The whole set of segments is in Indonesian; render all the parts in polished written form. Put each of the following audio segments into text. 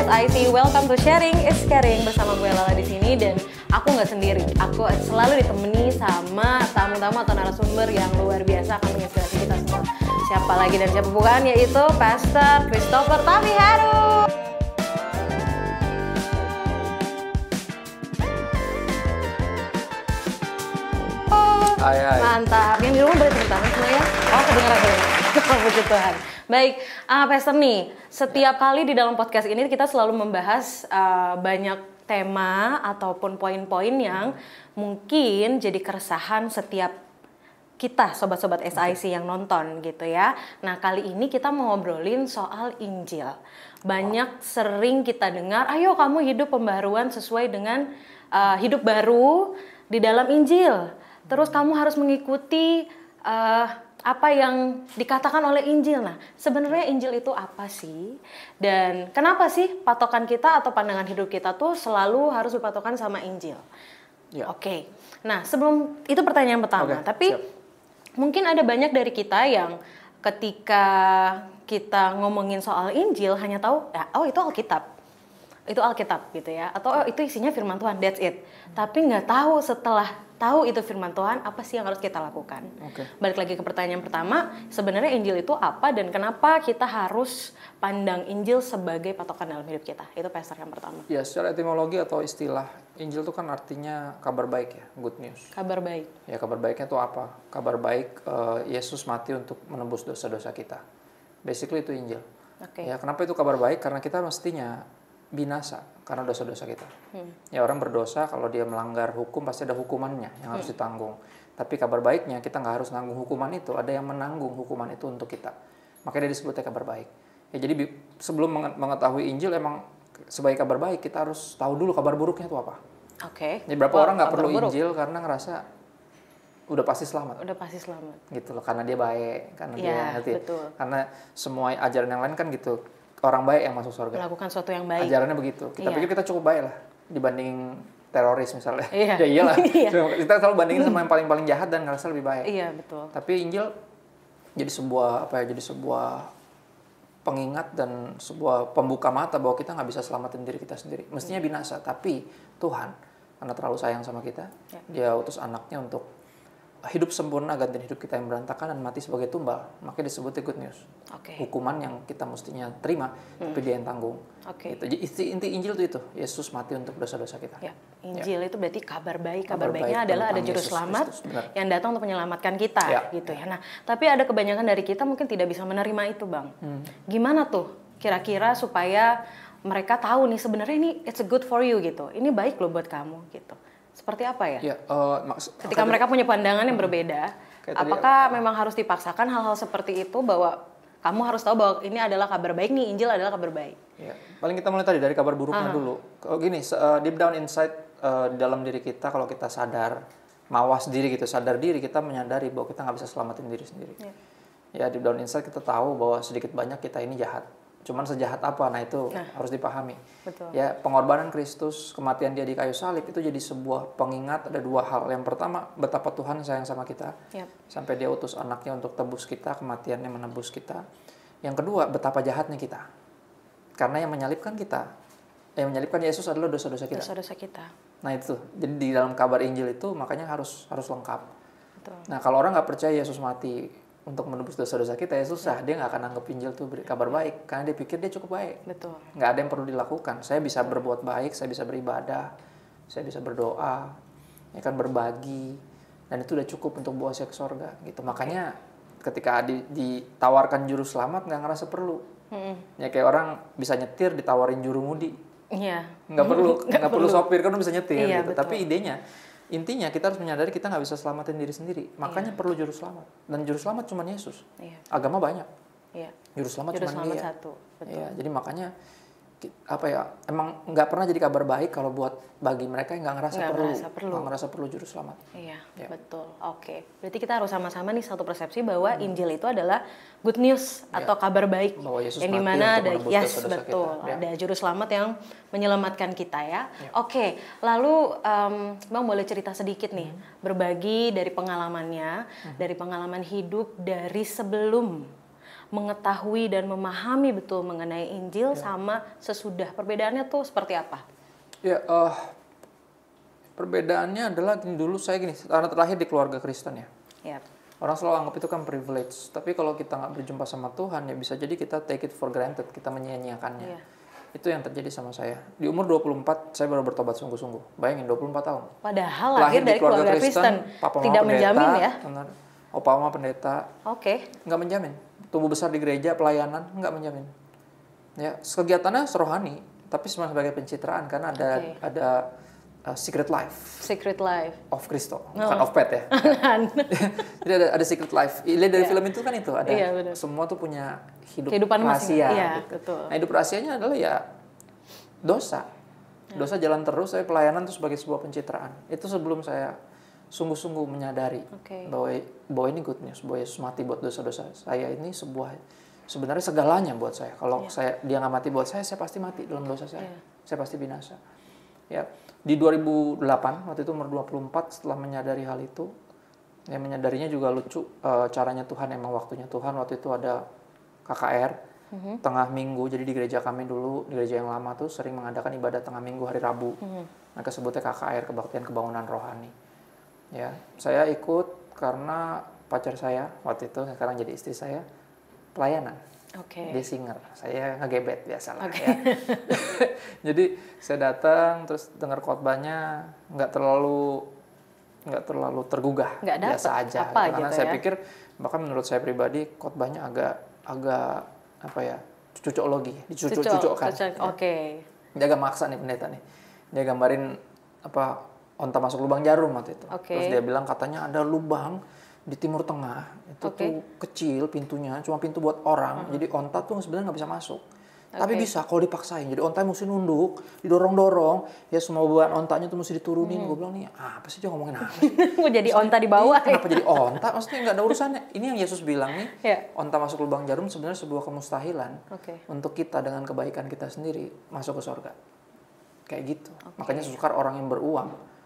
SIC, welcome to Sharing is Caring bersama gue Lala di sini dan aku nggak sendiri. Aku selalu ditemani sama tamu-tamu atau narasumber yang luar biasa akan menginspirasi kita semua. Siapa lagi dan siapa bukan, yaitu Pastor Christopher Tapiharu. Hai. Mantap. Yang di rumah boleh tepuk tangan semua ya? Oh, kedengeran. Puji Tuhan. Baik, Pastor nih, setiap kali di dalam podcast ini kita selalu membahas banyak tema ataupun poin-poin yang mungkin jadi keresahan setiap kita sobat-sobat SIC yang nonton gitu ya. Nah, kali ini kita mau ngobrolin soal Injil. Banyak sering kita dengar, ayo kamu hidup pembaharuan sesuai dengan hidup baru di dalam Injil. Terus kamu harus mengikuti apa yang dikatakan oleh Injil. Nah, sebenarnya Injil itu apa sih? Dan kenapa sih patokan kita atau pandangan hidup kita tuh selalu harus berpatokan sama Injil? Ya. Oke. Nah, sebelum itu pertanyaan pertama. Tapi siap. mungkin ada banyak dari kita yang ketika kita ngomongin soal Injil hanya tahu, ya, oh itu Alkitab. Itu Alkitab gitu ya. Atau oh, itu isinya firman Tuhan, that's it. Tapi nggak tahu setelah tahu itu firman Tuhan, apa sih yang harus kita lakukan? Balik lagi ke pertanyaan pertama, sebenarnya Injil itu apa dan kenapa kita harus pandang Injil sebagai patokan dalam hidup kita? Itu pastor yang pertama. Ya, secara etimologi atau istilah Injil itu kan artinya kabar baik ya, good news. Kabar baik. Ya, kabar baiknya itu apa? Kabar baik Yesus mati untuk menembus dosa-dosa kita. Basically itu Injil. Ya, kenapa itu kabar baik? Karena kita mestinya binasa karena dosa-dosa kita. Ya, orang berdosa kalau dia melanggar hukum pasti ada hukumannya yang harus ditanggung. Tapi kabar baiknya kita nggak harus nanggung hukuman itu, ada yang menanggung hukuman itu untuk kita. Makanya dia disebutnya kabar baik. Ya, jadi sebelum mengetahui Injil emang sebagai kabar baik kita harus tahu dulu kabar buruknya itu apa. Oke. Jadi berapa orang nggak perlu Injil karena ngerasa udah pasti selamat. Udah pasti selamat. Gitu loh, karena dia baik, karena dia ngerti. Betul. Karena semua ajaran yang lain kan gitu. Orang baik yang masuk surga. Melakukan sesuatu yang baik. Ajarannya begitu. Kita pikir kita cukup baik lah dibanding teroris misalnya. Iya. Ya iyalah. Kita selalu bandingin sama yang paling jahat dan ngerasa lebih baik. Iya, betul. Tapi Injil jadi sebuah pengingat dan sebuah pembuka mata bahwa kita nggak bisa selamatin diri kita sendiri. Mestinya binasa, tapi Tuhan karena terlalu sayang sama kita, dia utus anaknya untuk hidup sempurna gantiin hidup kita yang berantakan dan mati sebagai tumbal. Makanya disebutnya good news. Hukuman yang kita mestinya terima, tapi dia yang tanggung. Gitu. Jadi inti Injil itu Yesus mati untuk dosa-dosa kita. Ya. Injil itu berarti kabar baik. Kabar baiknya adalah ada juru selamat yang datang untuk menyelamatkan kita, gitu ya. Nah, tapi ada kebanyakan dari kita mungkin tidak bisa menerima itu, Bang. Gimana tuh kira-kira supaya mereka tahu nih sebenarnya ini it's a good for you gitu. Ini baik loh buat kamu gitu. Seperti apa ya? Ketika mereka punya pandangan yang berbeda, apakah memang harus dipaksakan hal-hal seperti itu bahwa kamu harus tahu bahwa ini adalah kabar baik nih, Injil adalah kabar baik? Ya, paling kita mulai tadi dari kabar buruknya dulu. Gini, deep down inside di dalam diri kita kalau kita sadar, mawas diri gitu, sadar diri, kita menyadari bahwa kita nggak bisa selamatin diri sendiri. Ya, deep down inside kita tahu bahwa sedikit banyak kita ini jahat. Cuman sejahat apa? Nah, itu harus dipahami. Betul. Ya, pengorbanan Kristus, kematian dia di kayu salib itu jadi sebuah pengingat ada dua hal. Yang pertama, betapa Tuhan sayang sama kita. Sampai dia utus anaknya untuk tebus kita, kematiannya menebus kita. Yang kedua, betapa jahatnya kita. Karena yang menyalibkan kita, yang menyalibkan Yesus adalah dosa-dosa kita. Dosa-dosa kita. Nah, itu. Jadi di dalam kabar Injil itu makanya harus lengkap. Betul. Nah, kalau orang nggak percaya Yesus mati untuk menebus dosa-dosa kita, ya susah. Dia nggak akan anggap Injil itu kabar baik karena dia pikir dia cukup baik. Betul. Nggak ada yang perlu dilakukan. Saya bisa berbuat baik, saya bisa beribadah, saya bisa berdoa, ya kan, berbagi, dan itu udah cukup untuk bawa saya ke sorga gitu. Makanya ketika ditawarkan juru selamat nggak ngerasa perlu. Ya kayak orang bisa nyetir ditawarin juru mudi. Iya. Nggak perlu sopir kan bisa nyetir gitu. Betul. Tapi intinya kita harus menyadari kita nggak bisa selamatin diri sendiri. Makanya perlu juru selamat. Dan juru selamat cuma Yesus. Agama banyak. Juru selamat cuma dia. Satu. Betul. Ya, jadi makanya emang nggak pernah jadi kabar baik kalau buat bagi mereka yang nggak ngerasa perlu juru selamat. Betul. Oke. Berarti kita harus sama-sama nih satu persepsi bahwa Injil itu adalah good news atau kabar baik yang dimana ada ada juru selamat yang menyelamatkan kita ya. Oke. Lalu Bang boleh cerita sedikit nih, berbagi dari pengalamannya, dari pengalaman hidup dari sebelum mengetahui dan memahami betul mengenai Injil sama sesudah? Perbedaannya tuh seperti apa? Ya, perbedaannya adalah dulu saya gini, karena terlahir di keluarga Kristen ya. Ya. Orang selalu anggap itu kan privilege. Tapi kalau kita nggak berjumpa sama Tuhan, ya bisa jadi kita take it for granted, kita menyia-nyiakannya. Yeah. Itu yang terjadi sama saya. Di umur 24, saya baru bertobat sungguh-sungguh. Bayangin, 24 tahun. Padahal lahir dari keluarga Kristen. Papa tidak pendeta, menjamin ya? Opa mama pendeta. Oke. Nggak menjamin. Tumbuh besar di gereja, pelayanan, nggak menjamin. Ya, kegiatannya serohani, tapi sebagai pencitraan. Karena ada secret life of Kristo, bukan of pet ya. Jadi ada secret life. Lihat dari film itu kan itu ada. Semua tuh punya kehidupan rahasia. Iya, gitu. betul. Nah, hidup rahasianya adalah ya dosa. Dosa jalan terus. Saya pelayanan tuh sebagai sebuah pencitraan. Itu sebelum saya sungguh-sungguh menyadari bahwa ini good news, bahwa Yesus mati buat dosa-dosa saya. Ini sebenarnya segalanya buat saya. Kalau dia nggak mati buat saya pasti mati dalam dosa saya. Saya pasti binasa. Ya, di 2008 waktu itu umur 24 setelah menyadari hal itu, ya menyadarinya juga lucu, caranya Tuhan, emang waktunya Tuhan. Waktu itu ada KKR tengah minggu, jadi di gereja kami dulu, di gereja yang lama tuh sering mengadakan ibadah tengah minggu hari Rabu. Mereka sebutnya KKR, Kebaktian Kebangunan Rohani. Ya, saya ikut karena pacar saya waktu itu, sekarang jadi istri saya, pelayanan. Dia singer, saya ngegebet biasalah ya. Jadi saya datang terus dengar khotbahnya nggak terlalu tergugah, biasa aja. Karena saya pikir, bahkan menurut saya pribadi khotbahnya agak apa ya, cocokologi, dicocok-cocokkan. Dia agak maksa nih pendeta nih. Dia gambarin apa, onta masuk lubang jarum waktu itu. Terus dia bilang katanya ada lubang di Timur Tengah itu tuh kecil pintunya, cuma pintu buat orang. Jadi onta tuh sebenarnya nggak bisa masuk. Tapi bisa kalau dipaksain. Jadi onta mesti nunduk, didorong-dorong. Ya semua beban ontanya tuh mesti diturunin. Gue bilang nih, apa sih dia ngomongin apa sih? Mau jadi onta di bawah. Kenapa jadi onta? Maksudnya nggak ada urusannya. Ini yang Yesus bilang nih, onta masuk lubang jarum sebenarnya sebuah kemustahilan untuk kita dengan kebaikan kita sendiri masuk ke surga. Kayak gitu. Makanya sukar orang yang beruang.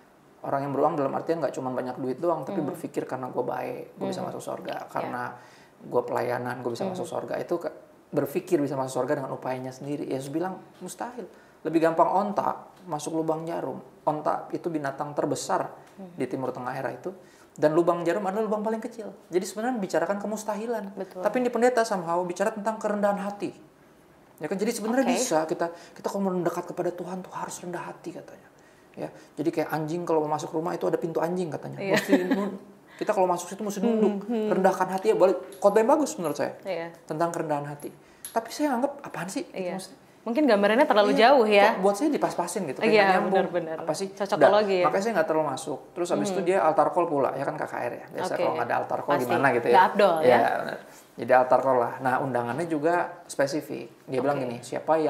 Orang yang beruang dalam artian nggak cuma banyak duit doang, tapi berpikir karena gue baik, gue bisa masuk surga. Karena gue pelayanan, gue bisa masuk surga. Itu berpikir bisa masuk surga dengan upayanya sendiri. Yesus bilang mustahil. Lebih gampang onta masuk lubang jarum. Onta itu binatang terbesar di Timur Tengah era itu. Dan lubang jarum adalah lubang paling kecil. Jadi sebenarnya bicarakan kemustahilan. Tapi ini pendeta somehow bicara tentang kerendahan hati. Ya kan, jadi sebenarnya bisa kita kalau mau mendekat kepada Tuhan tuh harus rendah hati katanya. Ya, jadi kayak anjing kalau mau masuk rumah itu ada pintu anjing katanya. Kita kalau masuk situ mesti nunduk, rendahkan hati ya. Balik khotbah yang bagus menurut saya tentang kerendahan hati. Tapi saya anggap apaan sih? Gitu, mungkin gambarannya terlalu jauh ya. Buat saya dipas-pasin gitu. Iya, benar-benar. Apa sih? Cocokologi ya. Makanya saya nggak terlalu masuk. Terus habis itu dia altar call pula, ya kan KKR ya. Biasa kalau nggak ada altar call gimana gitu ya. Nggak abdol ya. Benar. Jadi altar call lah. Nah undangannya juga spesifik. Dia bilang gini, siapa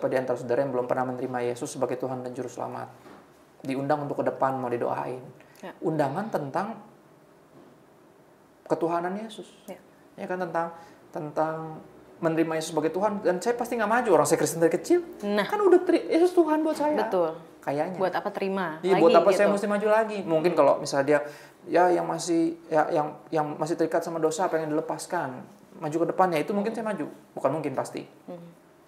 di antara saudara yang belum pernah menerima Yesus sebagai Tuhan dan Juru Selamat, diundang untuk ke depan mau didoain. Undangan tentang ketuhanan Yesus. Ya kan, tentang menerima Yesus sebagai Tuhan. Dan saya pasti nggak maju, orang saya Kristen dari kecil. Kan udah Yesus Tuhan buat saya. Betul. Kayaknya. Buat apa terima? Iya, buat apa saya mesti maju lagi? Mungkin kalau misalnya dia yang masih terikat sama dosa pengen dilepaskan, maju ke depannya, itu mungkin saya maju. Bukan mungkin, pasti.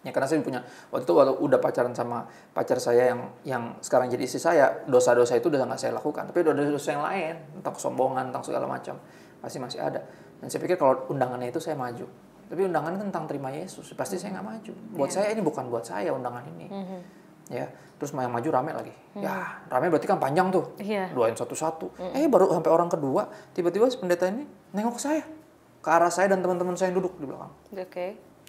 Ya karena saya punya waktu itu udah pacaran sama pacar saya yang sekarang jadi istri saya, dosa-dosa itu udah nggak saya lakukan, tapi udah ada dosa yang lain tentang kesombongan, tentang segala macam pasti masih ada. Dan saya pikir kalau undangannya itu saya maju, tapi undangannya tentang terima Yesus pasti saya nggak maju. Buat saya ini bukan buat saya undangan ini. Ya terus yang maju rame lagi. Ya rame berarti kan panjang tuh, doain satu-satu. Baru sampai orang kedua tiba-tiba pendeta ini nengok ke saya, ke arah saya dan teman-teman saya yang duduk di belakang.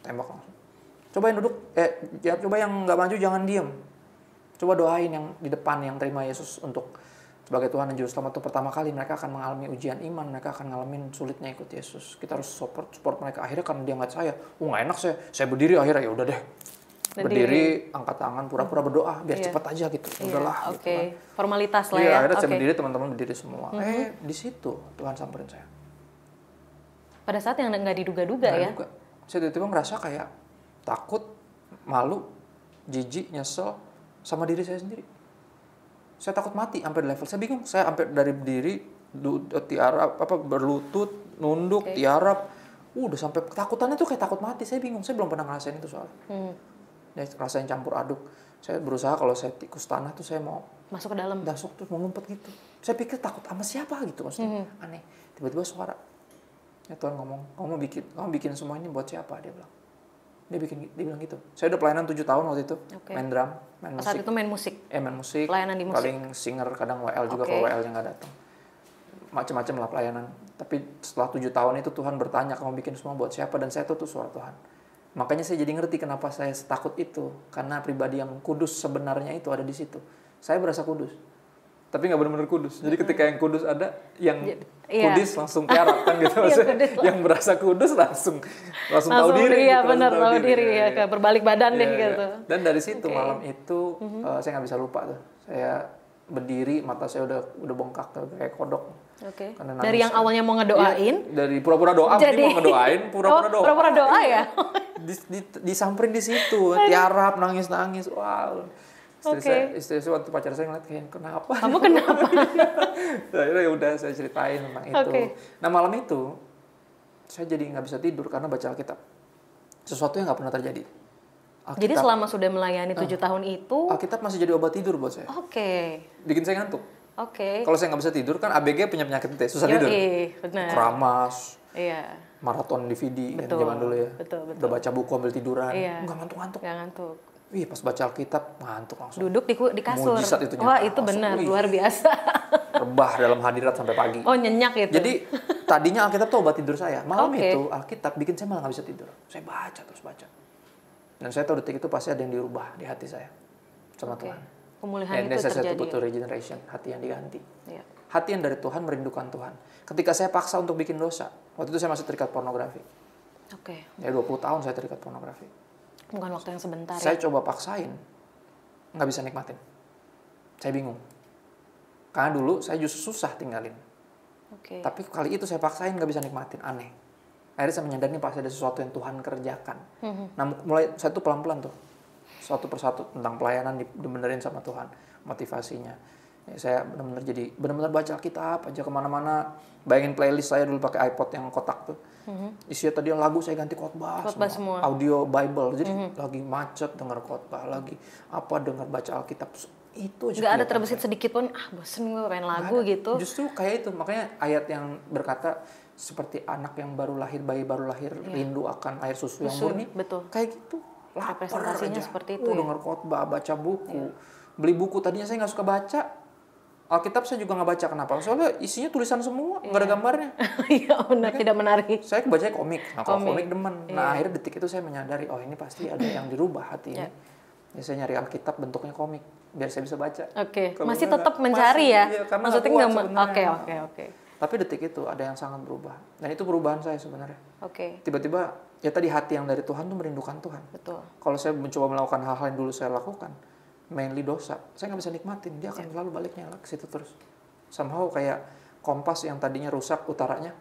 Tembak langsung. Coba yang duduk, coba yang nggak maju jangan diem. Coba doain yang di depan yang terima Yesus untuk sebagai Tuhan dan Juru Selamat itu pertama kali mereka akan mengalami ujian iman, mereka akan ngalamin sulitnya ikut Yesus. Kita harus support mereka. Akhirnya karena dia ngeliat saya, nggak enak saya berdiri, akhirnya ya udah deh. Berdiri, angkat tangan, pura-pura berdoa biar cepet aja gitu. Udahlah. Gitu kan. Formalitas lah ya. Akhirnya saya berdiri, teman-teman berdiri semua. Di situ Tuhan samperin saya. Pada saat yang nggak diduga-duga ya. Saya tiba-tiba ngerasa kayak takut, malu, jijik, nyesel sama diri saya sendiri. Saya takut mati sampai level saya bingung. Saya sampai dari berdiri, tiarap, berlutut, nunduk, tiarap, Udah sampai ketakutannya tuh kayak takut mati. Saya bingung, saya belum pernah ngerasain itu soalnya. Ya, rasain campur aduk. Saya berusaha kalau saya tikus tanah tuh saya mau masuk ke dalam. Masuk terus mau ngumpet gitu. Saya pikir takut sama siapa gitu maksudnya. Aneh. Tiba-tiba suara. Ya Tuhan ngomong, kamu bikin semua ini buat siapa? Dia bilang. Dia bilang gitu. Saya udah pelayanan 7 tahun waktu itu. Main drum, main musik. Saat itu main musik? Main musik. Pelayanan di musik? Paling singer, kadang WL juga kalau WL-nya nggak datang. Macem-macem lah pelayanan. Tapi setelah 7 tahun itu Tuhan bertanya, kamu bikin semua buat siapa? Dan saya tuh suara Tuhan. Makanya saya jadi ngerti kenapa saya takut itu. Karena pribadi yang kudus sebenarnya itu ada di situ. Saya berasa kudus. Tapi nggak benar-benar kudus. Jadi ketika yang kudus ada, yang kudus langsung tiarap kan gitu maksudnya. Yang berasa kudus langsung tahu diri. Iya gitu, benar tahu diri ya, kayak berbalik badan deh gitu. Dan dari situ malam itu saya nggak bisa lupa tuh. Saya berdiri, mata saya udah bengkak kayak kodok. Dari yang awalnya mau ngedoain, dari pura-pura doa, jadi mau ngedoain, pura-pura doa. Pura-pura doa ya. Disamperin di situ, tiarap, nangis-nangis, wow. Istri saya waktu pacar saya ngeliat kayak kenapa? Kamu kenapa? Ya udah saya ceritain tentang itu. Nah malam itu saya jadi nggak bisa tidur karena baca Alkitab. Sesuatu yang nggak pernah terjadi. Jadi selama sudah melayani 7 tahun itu, Alkitab masih jadi obat tidur buat saya. Bikin saya ngantuk. Kalau saya nggak bisa tidur kan ABG punya penyakit itu susah tidur. Benar. Keramas. Maraton DVD kan zaman dulu ya. Betul. Udah baca buku ambil tiduran. Nggak ngantuk-ngantuk. Nggak ngantuk. Wih, pas baca Alkitab ngantuk langsung. Duduk di kasur. Mujizat itu wah, itu benar, luar biasa. Rebah dalam hadirat sampai pagi. Oh, nyenyak itu. Jadi, tadinya Alkitab tuh obat tidur saya. Malam itu, Alkitab bikin saya malah nggak bisa tidur. Saya terus baca. Dan saya tahu detik itu pasti ada yang dirubah di hati saya sama Tuhan. Pemulihan itu terjadi. Butuh regeneration, hati yang diganti. Hati yang dari Tuhan merindukan Tuhan. Ketika saya paksa untuk bikin dosa, waktu itu saya masih terikat pornografi. Ya 20 tahun saya terikat pornografi. Bukan waktu yang sebentar. Saya coba paksain, nggak bisa nikmatin. Saya bingung. Karena dulu saya justru susah tinggalin. Tapi kali itu saya paksain nggak bisa nikmatin, aneh. Akhirnya saya menyadari pasti ada sesuatu yang Tuhan kerjakan. Nah mulai saya tuh pelan-pelan tuh, satu persatu tentang pelayanan dibenerin sama Tuhan, motivasinya. Ya, saya benar-benar baca Alkitab aja kemana-mana. Bayangin playlist saya dulu pakai iPod yang kotak tuh. Isinya tadi lagu saya ganti khotbah semua. Audio Bible. Jadi lagi macet denger khotbah, lagi dengar baca Alkitab. Itu aja. Nggak ada terbesit sedikit pun, bosen gue pengen lagu gitu. Justru kayak itu, makanya ayat yang berkata seperti anak yang baru lahir, bayi baru lahir, rindu akan air susu yang murni. Betul. Kayak gitu. Representasinya seperti itu. Denger khotbah, baca buku. Beli buku tadinya saya nggak suka baca. Alkitab saya juga nggak baca, kenapa? Soalnya isinya tulisan semua, nggak ada gambarnya. Iya benar, tidak menarik. Saya bacanya komik, komik demen. Nah akhirnya detik itu saya menyadari, ini pasti ada yang dirubah hati ini. Ya, saya nyari Alkitab bentuknya komik, biar saya bisa baca. Masih tetap mencari ya? Iya, maksudnya nggak Oke. Tapi detik itu ada yang sangat berubah, dan itu perubahan saya sebenarnya. Tiba-tiba ya tadi hati yang dari Tuhan tuh merindukan Tuhan. Betul. Kalau saya mencoba melakukan hal-hal yang dulu saya lakukan, mainly dosa, saya nggak bisa nikmatin, dia akan selalu baliknya ke situ terus. Somehow kayak kompas yang tadinya rusak utaranya,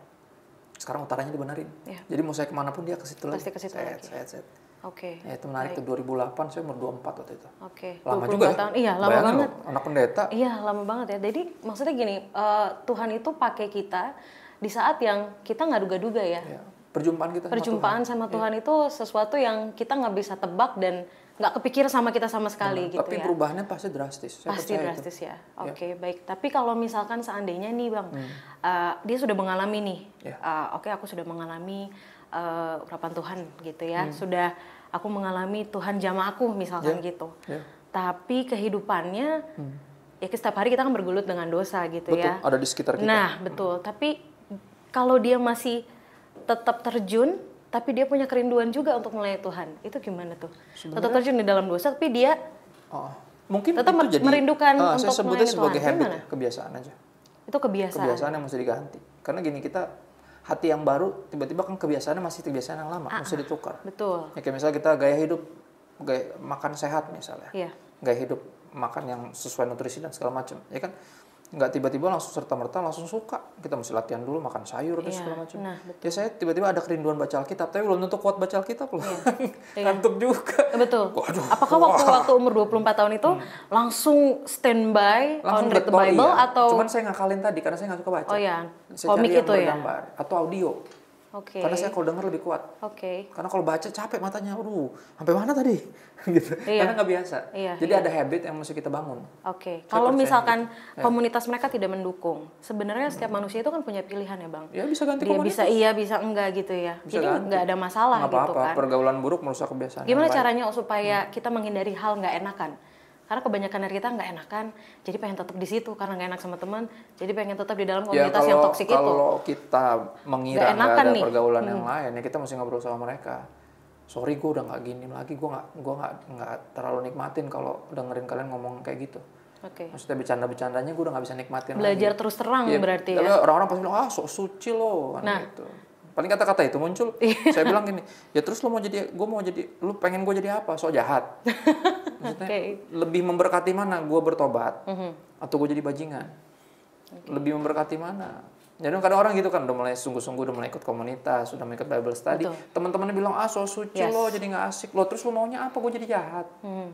sekarang utaranya dibenerin. Jadi mau saya kemanapun dia ke situ lagi. Pasti ke situ lagi. Ya, itu menarik ke 2008, saya umur 24 waktu itu. Lama 24 juga ya. tahun. Iya, lama banget. Anak pendeta. Iya, lama banget ya. Jadi maksudnya gini, Tuhan itu pakai kita di saat yang kita nggak duga-duga ya. Perjumpaan sama Tuhan itu sesuatu yang kita nggak bisa tebak dan nggak kepikir sama kita sama sekali gitu tapi ya. Tapi perubahannya pasti drastis. Pasti drastis ya. Baik. Tapi kalau misalkan seandainya nih Bang, dia sudah mengalami nih. Aku sudah mengalami urapan Tuhan gitu ya. Sudah aku mengalami Tuhan jamah aku misalkan gitu. Tapi kehidupannya ya setiap hari kita kan bergulut dengan dosa gitu. Betul, ada di sekitar kita. Nah, betul. Tapi kalau dia masih tetap terjun, tapi dia punya kerinduan juga untuk melayani Tuhan. Itu gimana tuh? Tetap terjun di dalam dosa, tapi dia mungkin tetap itu jadi merindukan untuk saya sebutnya sebagai Tuhan. habit, kebiasaan aja. Itu kebiasaan. Kebiasaan yang mesti diganti. Karena gini, kita hati yang baru tiba-tiba kan kebiasaannya masih kebiasaan yang lama, mesti ditukar. Betul. Ya, kayak misalnya kita gaya hidup makan sehat misalnya. Gaya hidup makan yang sesuai nutrisi dan segala macam. Ya kan? Nggak tiba-tiba langsung serta-merta langsung suka. Kita mesti latihan dulu makan sayur dan segala macam. Ya saya tiba-tiba ada kerinduan baca Alkitab, tapi belum tentu kuat baca Alkitab loh. Ngantuk juga. Betul. Apakah waktu umur 24 tahun itu langsung standby on read the Bible atau? Cuman saya ngakalin tadi karena saya nggak suka baca. Saya komik cari yang itu bergambar atau audio. Oke. Karena saya kalau dengar lebih kuat. Oke. Karena kalau baca capek matanya, aduh, sampai mana tadi? Gitu. Karena nggak biasa. Jadi ada habit yang mesti kita bangun. Oke. Kalau misalkan komunitas mereka tidak mendukung, sebenarnya setiap manusia itu kan punya pilihan ya Bang. Ya bisa ganti dia komunitas. Bisa iya, bisa enggak gitu ya. Bisa jadi nggak ada masalah nggak gitu apa-apa. kan. Pergaulan buruk merusak kebiasaan. Gimana caranya supaya kita menghindari hal nggak enakan? Karena kebanyakan dari kita nggak enakan, jadi pengen tetap di situ karena nggak enak sama teman, jadi pengen tetap di dalam komunitas yang toksik itu. Kalau kita mengira nggak ada pergaulan yang lain, ya kita mesti ngobrol sama mereka. Sorry, gue udah nggak gini lagi, gue nggak terlalu nikmatin kalau dengerin kalian ngomong kayak gitu. Maksudnya bercanda-bercandanya gue udah nggak bisa nikmatin. Belajar terus terang berarti ya. Orang-orang pasti bilang sok suci loh, gitu. Paling kata-kata itu muncul, saya bilang gini, ya terus lu pengen gue jadi apa? Sok jahat. Maksudnya lebih memberkati mana? Gue bertobat atau gue jadi bajingan? Lebih memberkati mana? Jadi kadang orang gitu kan udah mulai sungguh-sungguh, udah mulai ikut komunitas, udah mulai ikut Bible study. Teman-temannya bilang sok suci lo, jadi nggak asik lo. Terus lu maunya apa? Gue jadi jahat.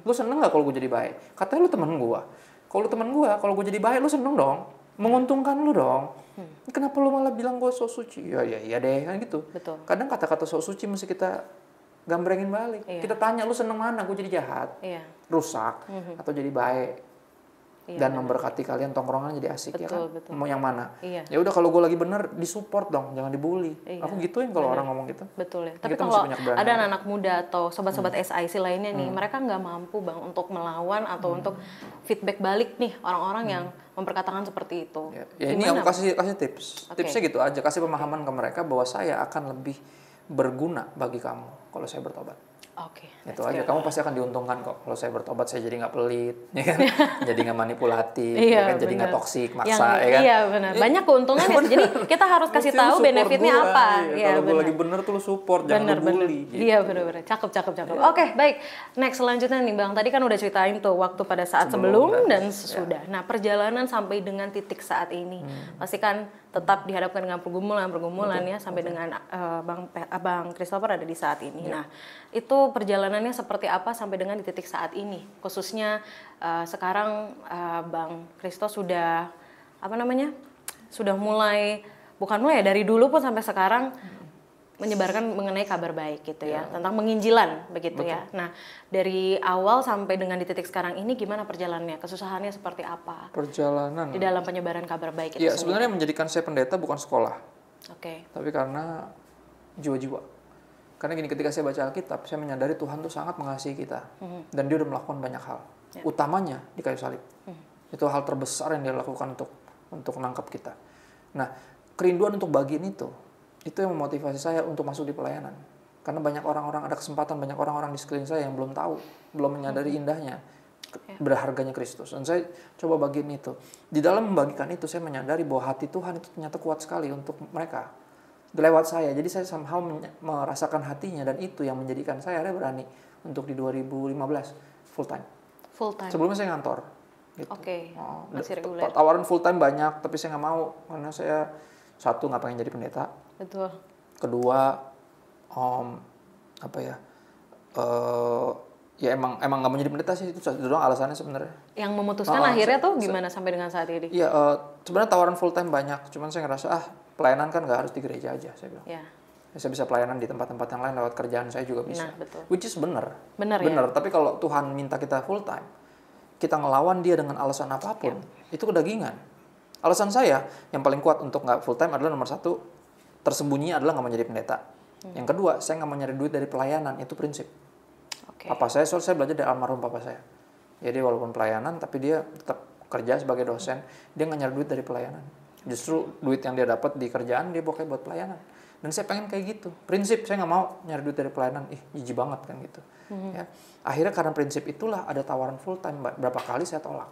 Lu seneng nggak kalau gue jadi baik? Katanya lu temen gue. Kalau lu temen gue, kalau gue jadi baik lu seneng dong. Menguntungkan lu dong. Kenapa lu malah bilang gue sok suci? Ya deh kan gitu. Betul. Kadang kata-kata sok suci mesti kita gambrengin balik. Kita tanya lu seneng mana? Gue jadi jahat, rusak, atau jadi baik. Dan memberkati kalian tongkrongan jadi asik. Ya kan? Mau yang mana? Ya udah kalau gue lagi bener disupport dong, jangan dibully. Aku gituin kalau orang ngomong gitu. Betul ya. Tapi kalau ada anak-anak muda atau sobat-sobat SIC lainnya nih, mereka nggak mampu Bang untuk melawan atau untuk feedback balik nih orang-orang yang memperkatakan seperti itu. Ya ini aku kasih tips. Tipsnya gitu aja, kasih pemahaman ke mereka bahwa saya akan lebih berguna bagi kamu kalau saya bertobat. Itu aja, kamu pasti akan diuntungkan kok kalau saya bertobat. Saya jadi nggak pelit, ya kan? Jadi nggak manipulatif, ya kan? Jadi nggak toksik, maksa, ya kan? Iya benar. Banyak keuntungannya. Jadi kita harus kasih tahu benefitnya apa. Kalau gue lagi bener tuh lu support, jangan bully. Iya benar-benar. Cakep. Oke, baik. Next selanjutnya nih Bang. Tadi kan udah ceritain tuh waktu pada saat sebelum dan sesudah. Nah perjalanan sampai dengan titik saat ini, pasti kan tetap dihadapkan dengan pergumulan ya sampai dengan Bang Christopher ada di saat ini. Nah, itu perjalanannya seperti apa sampai dengan di titik saat ini? Khususnya sekarang Bang Christo sudah sudah mulai dari dulu pun sampai sekarang menyebarkan mengenai kabar baik gitu ya, tentang menginjilan begitu. Betul. Ya. Nah, dari awal sampai dengan di titik sekarang ini gimana perjalanannya? Kesusahannya seperti apa? Perjalanan di dalam penyebaran kabar baik itu. Iya, sebenarnya menjadikan saya pendeta bukan sekolah. Tapi karena jiwa-jiwa. Karena gini, ketika saya baca Alkitab, saya menyadari Tuhan tuh sangat mengasihi kita. Dan dia udah melakukan banyak hal. Utamanya di kayu salib. Itu hal terbesar yang dia lakukan untuk menangkap kita. Nah, kerinduan untuk bagian itu yang memotivasi saya untuk masuk di pelayanan. Karena banyak orang-orang, ada kesempatan banyak orang-orang di sekeliling saya yang belum tahu, belum menyadari indahnya, berharganya Kristus. Dan saya coba bagian itu. Di dalam membagikan itu, saya menyadari bahwa hati Tuhan itu ternyata kuat sekali untuk mereka. Lewat saya, jadi saya somehow merasakan hatinya, dan itu yang menjadikan saya berani untuk di 2015 full time. Sebelumnya saya ngantor. Gitu. Masih reguler. Tawaran full time banyak, tapi saya nggak mau karena saya satu nggak pengen jadi pendeta. Betul. Kedua, ya emang nggak mau jadi pendeta sih, itu doang alasannya sebenarnya. Yang memutuskan akhirnya tuh gimana sampai dengan saat ini? Iya, sebenarnya tawaran full time banyak, cuman saya ngerasa pelayanan kan nggak harus di gereja aja, saya bilang. Saya bisa pelayanan di tempat-tempat yang lain lewat kerjaan saya juga bisa. Betul. Which is benar. Benar. Ya? Tapi kalau Tuhan minta kita full time, kita ngelawan dia dengan alasan apapun, itu kedagingan. Alasan saya yang paling kuat untuk nggak full time adalah nomor satu, tersembunyi adalah nggak mau jadi pendeta. Yang kedua, saya nggak mau nyari duit dari pelayanan, itu prinsip. Papa saya belajar dari almarhum papa saya. Jadi walaupun pelayanan, tapi dia tetap kerja sebagai dosen, dia nggak nyari duit dari pelayanan. Justru duit yang dia dapat di kerjaan dia pakai buat pelayanan. Dan saya pengen kayak gitu. Prinsip, saya nggak mau nyari duit dari pelayanan. Jijik banget kan gitu. Ya. Akhirnya karena prinsip itulah ada tawaran full time. Berapa kali saya tolak.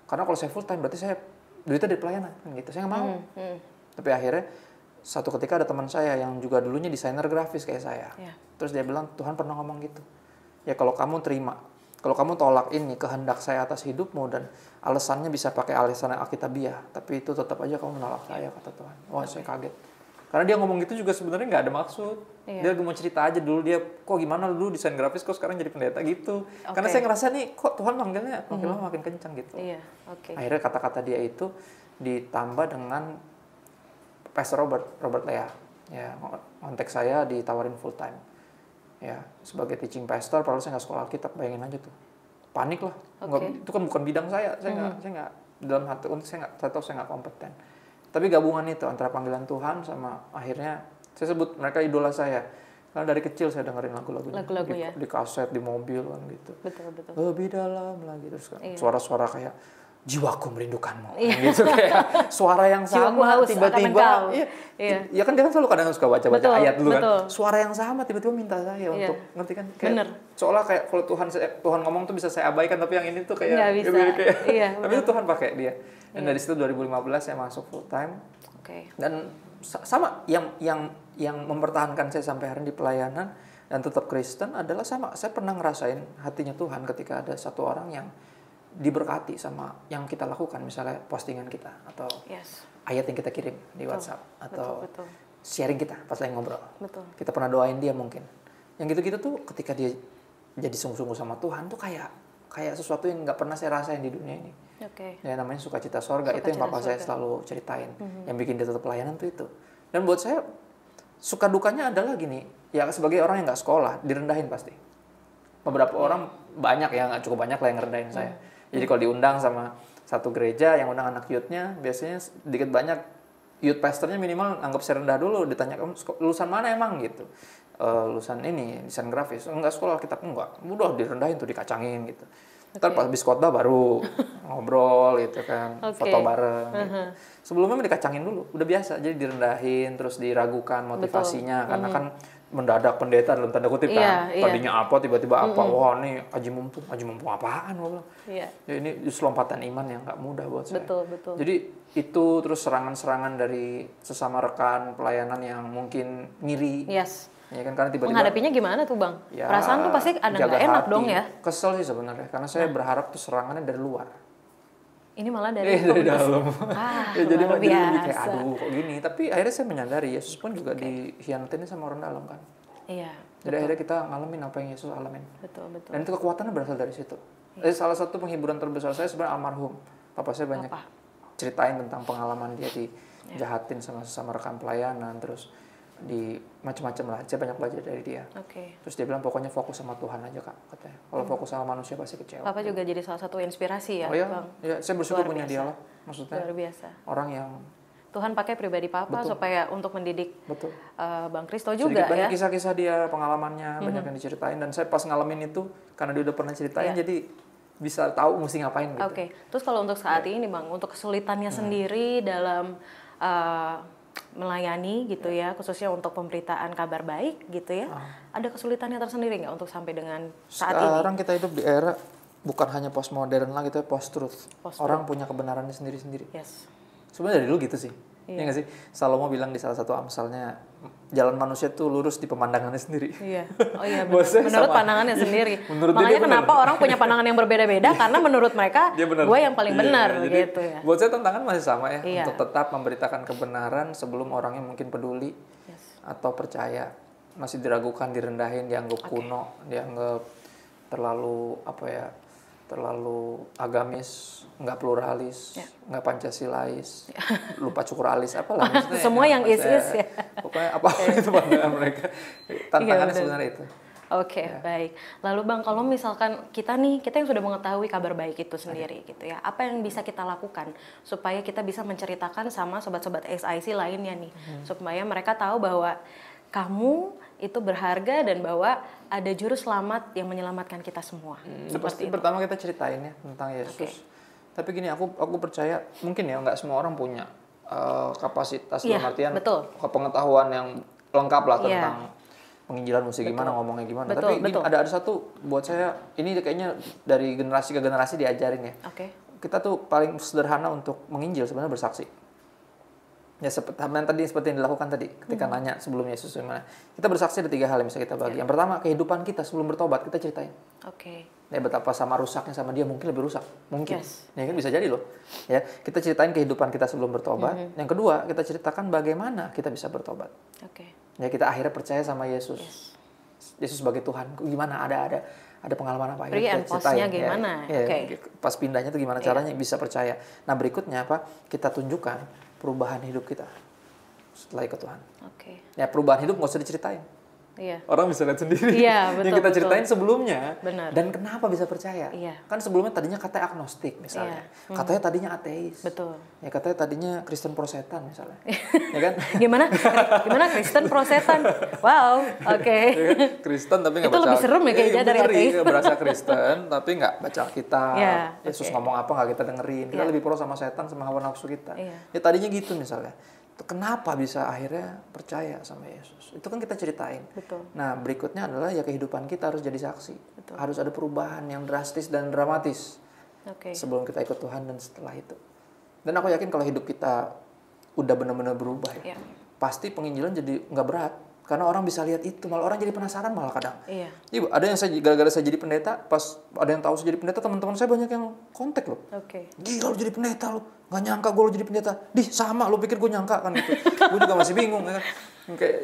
Karena kalau saya full time berarti saya duitnya dari pelayanan kan gitu. Saya nggak mau. Tapi akhirnya satu ketika ada teman saya yang juga dulunya desainer grafis kayak saya. Terus dia bilang, Tuhan pernah ngomong gitu. Ya kalau kamu terima, kalau kamu tolak ini kehendak saya atas hidupmu, dan alasannya bisa pakai alasan Alkitabiah, tapi itu tetap aja kamu menolak saya, kata Tuhan. Wah, saya kaget. Karena dia ngomong gitu juga sebenarnya nggak ada maksud. Dia mau cerita aja dulu, dia kok gimana dulu desain grafis kok sekarang jadi pendeta gitu. Karena saya ngerasa nih kok Tuhan manggilnya makin lama makin kencang gitu. Akhirnya kata-kata dia itu ditambah dengan Pastor Robert Lea. Ya, kontak saya ditawarin full time. Ya, sebagai teaching pastor, padahal saya nggak sekolah Alkitab, bayangin aja tuh. Panik lah. Itu kan bukan bidang saya. Saya nggak dalam hati, saya nggak kompeten. Tapi gabungan itu antara panggilan Tuhan sama akhirnya saya sebut mereka idola saya. Karena dari kecil saya dengerin lagu-lagunya. Di kaset, di mobil kan gitu. Betul. Lebih dalam lagi terus kan. Suara-suara kayak jiwaku merindukanmu. Gitu kayak suara yang sama tiba-tiba. Iya kan dia kan selalu kadang suka baca-baca ayat dulu kan. Suara yang sama tiba-tiba minta saya untuk ngerti kan kayak bener. Seolah kayak kalau Tuhan ngomong tuh bisa saya abaikan, tapi yang ini tuh kayak bisa. Tapi itu Tuhan pakai dia. Dan dari situ 2015 saya masuk full time. Dan sama yang mempertahankan saya sampai hari ini di pelayanan dan tetap Kristen adalah sama. Saya pernah ngerasain hatinya Tuhan ketika ada satu orang yang diberkati sama yang kita lakukan, misalnya postingan kita atau ayat yang kita kirim di WhatsApp atau sharing kita pas lagi ngobrol. Kita pernah doain dia mungkin. Yang gitu-gitu tuh ketika dia jadi sungguh-sungguh sama Tuhan tuh kayak sesuatu yang nggak pernah saya rasain di dunia ini. Ya namanya sukacita sorga, itu yang papa saya selalu ceritain. Yang bikin dia tetap pelayanan tuh itu. Dan buat saya suka dukanya adalah gini, ya sebagai orang yang nggak sekolah direndahin pasti. Beberapa orang banyak ya, nggak cukup banyak lah yang ngerendahin saya. Jadi kalau diundang sama satu gereja yang undang anak youth-nya, biasanya sedikit banyak youth pastornya minimal anggap saya rendah dulu, ditanya kamu lulusan mana emang gitu. Lulusan ini desain grafis, enggak sekolah Alkitab, enggak. Udah direndahin tuh, dikacangin gitu. Ntar pas habis khotbah baru ngobrol gitu kan, foto bareng gitu. Sebelumnya dikacangin dulu, udah biasa. Jadi direndahin, terus diragukan motivasinya karena kan mendadak pendeta dalam tanda kutip kan. Tadinya apa, tiba-tiba apa. Wah nih aji mumpung apaan gua bilang. Ya, ini justru lompatan iman yang gak mudah buat saya. Betul. Jadi itu terus serangan-serangan dari sesama rekan pelayanan yang mungkin ngiri. Ya kan, karena tiba-tiba menghadapinya gimana tuh Bang? Ya, perasaan tuh pasti ada nggak enak dong ya? Kesel sih sebenarnya, karena saya berharap tuh serangannya dari luar. Ini malah dari dalam. Ya, jadi kayak aduh kok gini. Tapi akhirnya saya menyadari Yesus pun juga dikhianatin sama orang dalam kan. Iya. Jadi akhirnya kita ngalamin apa yang Yesus alamin. Betul. Dan itu kekuatannya berasal dari situ. Salah satu penghiburan terbesar saya sebenarnya almarhum. Papa saya banyak ceritain tentang pengalaman dia dijahatin sama sesama rekan pelayanan, terus di macam-macam lah. Saya banyak belajar dari dia. Terus dia bilang pokoknya fokus sama Tuhan aja Kak, katanya. Kalau fokus sama manusia pasti kecewa. Papa juga jadi salah satu inspirasi ya, Bang. Ya, saya bersyukur punya dia lah. Maksudnya luar biasa. Orang yang Tuhan pakai pribadi Papa supaya untuk mendidik Bang Kristo juga. Sedikit banyak kisah-kisah dia, pengalamannya banyak yang diceritain, dan saya pas ngalamin itu karena dia udah pernah ceritain jadi bisa tahu mesti ngapain gitu. Terus kalau untuk saat ini Bang, untuk kesulitannya sendiri dalam melayani gitu ya, khususnya untuk pemberitaan kabar baik gitu ya, ada kesulitannya tersendiri nggak untuk sampai dengan saat ini? Sekarang kita hidup di era bukan hanya postmodern lagi, tapi post-truth. Orang punya kebenarannya sendiri-sendiri. Sebenarnya dari dulu gitu sih. Iya nggak sih? Salomo bilang di salah satu amsalnya, jalan manusia tuh lurus di pemandangannya sendiri. Menurut pandangannya sendiri. Makanya kenapa orang punya pandangan yang berbeda-beda, karena menurut mereka gue yang paling benar gitu ya. Buat saya tantangan masih sama ya, untuk tetap memberitakan kebenaran sebelum orangnya mungkin peduli atau percaya. Masih diragukan, direndahin, dianggap kuno, dianggap terlalu terlalu agamis, nggak pluralis, nggak pancasilais, lupa cukur alis, apalah maksudnya. Semua yang is-is ya. Pokoknya apa itu pandangan mereka. Tantangannya sebenarnya itu. Baik. Lalu Bang, kalau misalkan kita yang sudah mengetahui kabar baik itu sendiri gitu ya, apa yang bisa kita lakukan supaya kita bisa menceritakan sama sobat-sobat SIC lainnya nih, supaya mereka tahu bahwa kamu itu berharga dan bahwa ada juru selamat yang menyelamatkan kita semua. Seperti pertama kita ceritain ya tentang Yesus. Tapi gini, aku percaya mungkin ya nggak semua orang punya kapasitas dalam artian pengetahuan yang lengkap lah tentang penginjilan mesti gimana, ngomongnya gimana. Tapi gini, ada satu buat saya, ini kayaknya dari generasi ke generasi diajarin ya. Kita tuh paling sederhana untuk menginjil sebenarnya bersaksi. Ya seperti yang dilakukan tadi ketika nanya sebelum Yesus gimana. Kita bersaksi ada 3 hal yang bisa kita bagi. Yang pertama, kehidupan kita sebelum bertobat kita ceritain. Ya betapa sama rusaknya sama dia, mungkin lebih rusak. Mungkin. Ya kan bisa jadi loh. Ya, kita ceritain kehidupan kita sebelum bertobat. Yang kedua, kita ceritakan bagaimana kita bisa bertobat. Ya kita akhirnya percaya sama Yesus. Yesus sebagai Tuhan. Gimana ada pengalaman apa ya? Kita gimana? Pas pindahnya tuh gimana caranya bisa percaya. Nah, berikutnya apa? Kita tunjukkan perubahan hidup kita. setelah ikut Tuhan. Oke. Ya perubahan hidup nggak usah diceritain. Iya. Orang bisa lihat sendiri. Iya, betul, yang kita ceritain sebelumnya. Benar. Dan kenapa bisa percaya? Iya. Kan sebelumnya tadinya katanya agnostik misalnya. Iya. Katanya tadinya ateis. Betul. Ya katanya tadinya Kristen prosetan misalnya. Ya kan? Gimana? Gimana Kristen prosetan? Wow, oke. Ya kan? Kristen tapi nggak Itu baca. lebih serem ya kayaknya dari ateis. Berasa Kristen tapi nggak baca Alkitab. Iya, Yesus oke. ngomong apa nggak kita dengerin. Kita Iya. lebih pro sama setan sama hawa nafsu kita. Iya. Ya tadinya gitu misalnya. Kenapa bisa akhirnya percaya sama Yesus? Itu kan kita ceritain. Betul. Nah, berikutnya adalah ya kehidupan kita harus jadi saksi. Betul. Harus ada perubahan yang drastis dan dramatis Oke. sebelum kita ikut Tuhan dan setelah itu. Dan aku yakin kalau hidup kita udah benar-benar berubah ya, Iya. pasti penginjilan jadi nggak berat. Karena orang bisa lihat itu, malah orang jadi penasaran malah kadang. Iya. Ibu, ada yang gara-gara saya jadi pendeta, pas ada yang tahu saya jadi pendeta, teman-teman saya banyak yang kontak loh. Oke. Gila lu jadi pendeta lu, nggak nyangka gue lu jadi pendeta. Sama lu pikir gue nyangka kan gitu. Gue juga masih bingung ya kan. Kayak,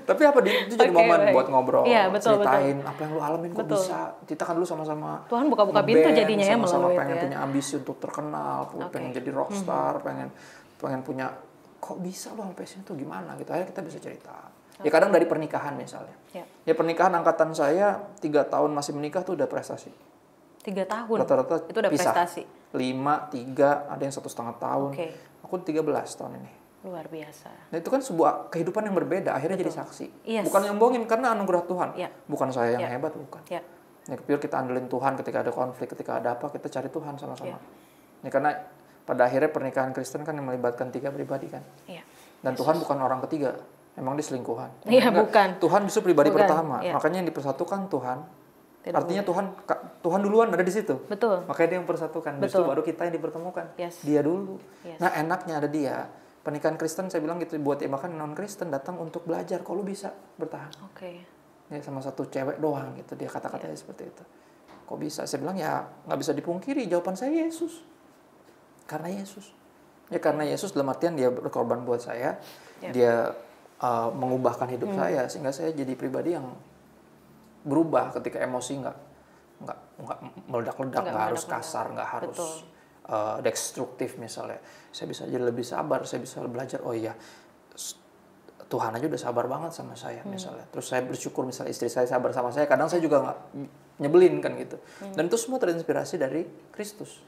tapi apa itu jadi momen buat ngobrol, Iya, betul, ceritain apa yang lu alamin kok Betul. bisa. Kita kan dulu sama-sama Tuhan buka-buka pintu ngeband, jadinya ya sama-sama melalui pengen itu ya. punya ambisi untuk terkenal, pengen jadi rockstar, pengen punya, kok bisa lu sampai sini tuh gimana gitu. Akhirnya kita bisa cerita. Ya kadang dari pernikahan misalnya. Ya pernikahan angkatan saya 3 tahun masih menikah tuh udah prestasi. 3 tahun. Rata-rata itu udah pisah. prestasi. 5, 3, ada yang 1,5 tahun. Oke. Aku 13 tahun ini. Luar biasa. Nah itu kan sebuah kehidupan yang berbeda. Akhirnya jadi saksi. Yes. Bukan nyombongin karena anugerah Tuhan. Iya. Bukan saya yang hebat, bukan. Ya. Ya pure kita andelin Tuhan ketika ada konflik, ketika ada apa, kita cari Tuhan sama-sama. Ya karena pada akhirnya pernikahan Kristen kan yang melibatkan 3 pribadi kan. Iya. Dan Tuhan bukan orang ketiga. Emang dia selingkuhan. Iya, Enggak. bukan. Tuhan justru pribadi Bukan, pertama. iya. Makanya yang dipersatukan Tuhan. Tidak Artinya Tuhan duluan ada di situ. Betul. Makanya dia yang mempersatukan. Justru Betul. baru kita yang dipertemukan. Yes. Dia dulu. Yes. Nah enaknya ada dia. Pernikahan Kristen saya bilang gitu, buat bahkan non Kristen datang untuk belajar. Kok lu bisa bertahan? Oke. Ya sama satu cewek doang gitu. Dia kata-katanya seperti itu. Kok bisa? Saya bilang ya nggak bisa dipungkiri. Jawaban saya Yesus. Karena Yesus. Ya karena Yesus dalam artian dia berkorban buat saya. Dia mengubahkan hidup saya sehingga saya jadi pribadi yang berubah ketika emosi nggak meledak-ledak, nggak harus kasar, nggak harus destruktif misalnya. Saya bisa jadi lebih sabar, saya bisa belajar, oh iya Tuhan aja udah sabar banget sama saya misalnya. Terus saya bersyukur misalnya istri saya sabar sama saya, kadang saya juga nggak nyebelin kan gitu. Dan itu semua terinspirasi dari Kristus.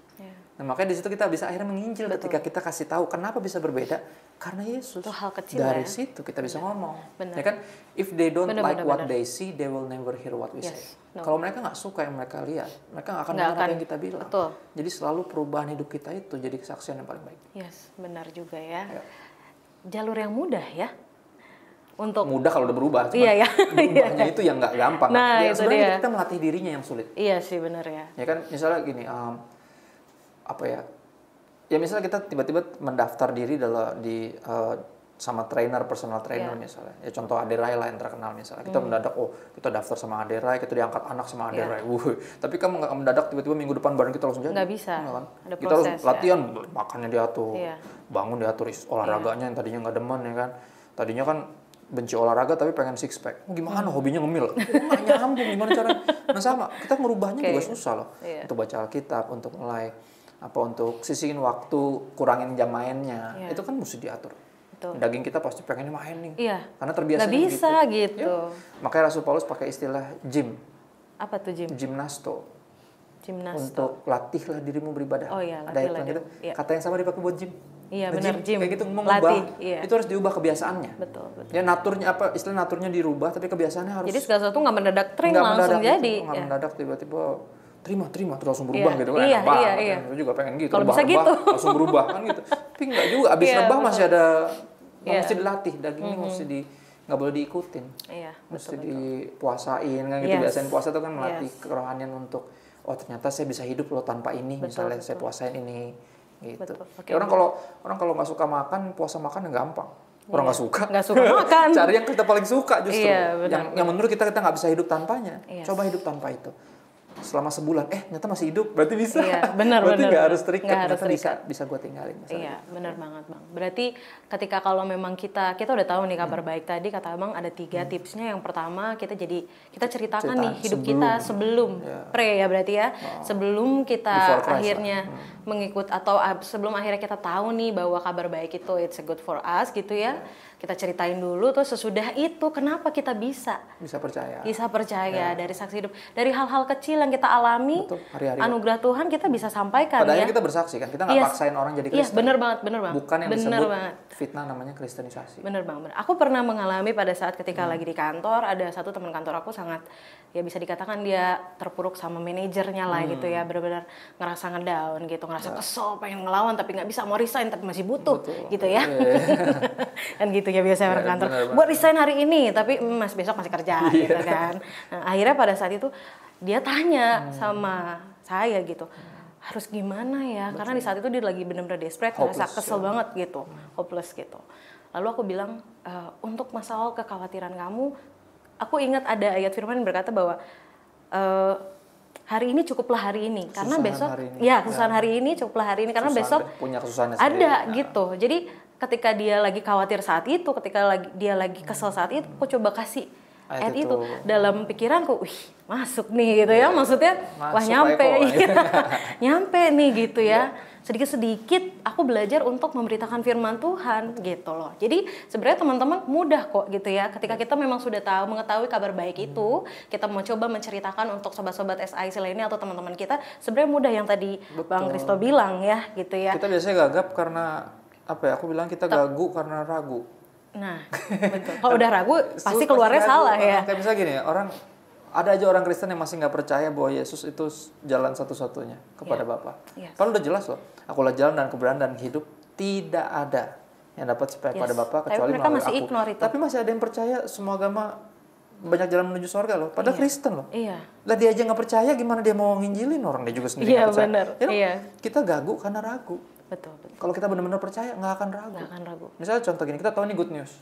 Nah, makanya di situ kita bisa akhirnya menginjil ketika kita kasih tahu kenapa bisa berbeda karena Yesus. Itu hal kecil dari ya. situ kita bisa ngomong. Benar. Ya kan? If they don't like what benar. they see, they will never hear what we say. Kalau mereka nggak suka yang mereka lihat, mereka nggak akan dengar apa yang kita bilang. Betul. Jadi selalu perubahan hidup kita itu jadi kesaksian yang paling baik. Yes, benar juga ya. Jalur yang mudah ya. Untuk mudah kalau udah berubah, cuman iya, ya. berubahnya itu yang nggak gampang. Nah, ya, itu sebenarnya dia. kita melatih dirinya yang sulit. Iya sih benar ya. Ya kan, misalnya gini, apa ya? Ya misalnya kita tiba-tiba mendaftar diri sama trainer, personal trainer misalnya. Ya contoh Aderai lah yang terkenal misalnya. Kita mendadak, kita daftar sama Aderai, kita diangkat anak sama Aderai. Tapi kamu nggak mendadak tiba-tiba minggu depan bareng kita langsung jadi. Nggak bisa. Kan? Ada kita harus proses, latihan, makannya diatur, Iya. bangun diatur, olahraganya yang tadinya nggak demen ya kan. Tadinya kan benci olahraga tapi pengen six pack. Gimana hobinya ngemil? Nggak nyambung, gimana caranya? Nah sama, kita ngerubahnya juga susah loh. Untuk baca Alkitab, untuk mulai untuk sisihin waktu, kurangin jam mainnya. Itu kan mesti diatur. Betul. Daging kita pasti pengennya main nih. Iya. Karena terbiasa nggak bisa gitu. Ya. Makanya Rasul Paulus pakai istilah gym. Apa tuh gym? Gimnasto. Gimnasto. Untuk latihlah dirimu beribadah. Oh iya, ada yang gitu. Iya. Kata yang sama dipakai buat gym. Iya benar gym. Kayak gitu mengubah. Iya. Itu harus diubah kebiasaannya. Betul. Ya naturnya istilah naturnya dirubah tapi kebiasaannya harus. Jadi segala sesuatu nggak mendadak langsung jadi. Nggak mendadak tiba-tiba terima terus langsung berubah gitu kan. Iya. Aku juga pengen gitu. Kalau bisa gitu. Langsung berubah kan gitu. Tapi nggak juga. Abis rebah masih ada mesti dilatih, dagingnya mesti nggak boleh diikutin. Iya. Mesti dipuasain kan gitu. Biasanya puasa itu kan melatih kerohanian untuk ternyata saya bisa hidup loh tanpa ini. Misalnya saya puasain ini gitu. Okay. Orang kalau nggak suka makan, puasa makan gampang. Orang nggak suka makan. Cari yang kita paling suka justru. Iya, yang menurut kita nggak bisa hidup tanpanya. Coba hidup tanpa itu. Selama sebulan, ternyata masih hidup, berarti bisa. Iya, benar. Berarti nggak harus terikat, bisa gue tinggalin. Iya, benar banget bang. Berarti ketika kalau memang kita udah tahu nih kabar baik tadi, kata abang ada 3 tipsnya. Yang pertama kita ceritakan nih hidup kita sebelum pre ya berarti ya, sebelum kita akhirnya mengikut atau sebelum akhirnya kita tahu nih bahwa kabar baik itu it's a good for us gitu ya. kita ceritain dulu, terus sesudah itu kenapa kita bisa percaya dari saksi hidup, dari hal-hal kecil yang kita alami. Betul, hari-hari. Anugerah Tuhan kita bisa sampaikan. Pada akhirnya kita bersaksi kan, kita nggak paksain orang jadi Kristen. Bener banget. Bukan yang disebut fitnah, namanya kristenisasi. Bener banget. Aku pernah mengalami pada saat ketika lagi di kantor, ada satu teman kantor aku sangat, ya bisa dikatakan dia terpuruk sama manajernya lah gitu ya, benar-benar ngerasa ngedown gitu, ngerasa kesel, pengen ngelawan tapi nggak bisa, mau resign tapi masih butuh gitu ya. Kan gitu ya biasanya orang kantor, buat resign hari ini tapi mas besok masih kerja gitu kan. Nah, akhirnya pada saat itu dia tanya sama saya gitu, harus gimana ya, karena di saat itu dia lagi benar-benar desperate, ngerasa kesel banget gitu, hopeless gitu. Lalu aku bilang, untuk masalah kekhawatiran kamu, aku ingat ada ayat firman yang berkata bahwa hari ini cukuplah hari ini, karena besok kesusahan hari ini cukuplah hari ini, karena besok punya kesusahannya ada gitu. Jadi ketika dia lagi khawatir saat itu, ketika dia lagi kesel saat itu, aku coba kasih ayat itu dalam pikiranku, wih masuk nih gitu ya, maksudnya wah nyampe, nyampe nih gitu ya. Sedikit-sedikit aku belajar untuk memberitakan firman Tuhan gitu loh. Jadi sebenarnya teman-teman mudah kok gitu ya. Ketika kita memang sudah mengetahui kabar baik itu, kita mau coba menceritakan untuk sobat-sobat SIC lainnya atau teman-teman kita, sebenarnya mudah yang tadi Bang Kristo bilang ya gitu ya. Kita biasanya gagap karena apa ya? Aku bilang kita gagu karena ragu. Nah, betul. Kalau udah ragu pasti keluarnya salah ya. Kayak misalnya gini, ada aja orang Kristen yang masih nggak percaya bahwa Yesus itu jalan satu-satunya kepada Bapa. Padahal udah jelas loh, akulah jalan dan kebenaran dan hidup, tidak ada yang dapat sampai pada Bapa kecuali melalui aku. Tapi masih ada yang percaya semua agama banyak jalan menuju surga loh, padahal Kristen loh. Lah dia aja nggak percaya, gimana dia mau nginjilin orang, dia juga sendiri nggak percaya. Kita gagu karena ragu. Betul. Kalau kita benar-benar percaya, nggak akan ragu. Misalnya contoh gini, kita tahu ini good news.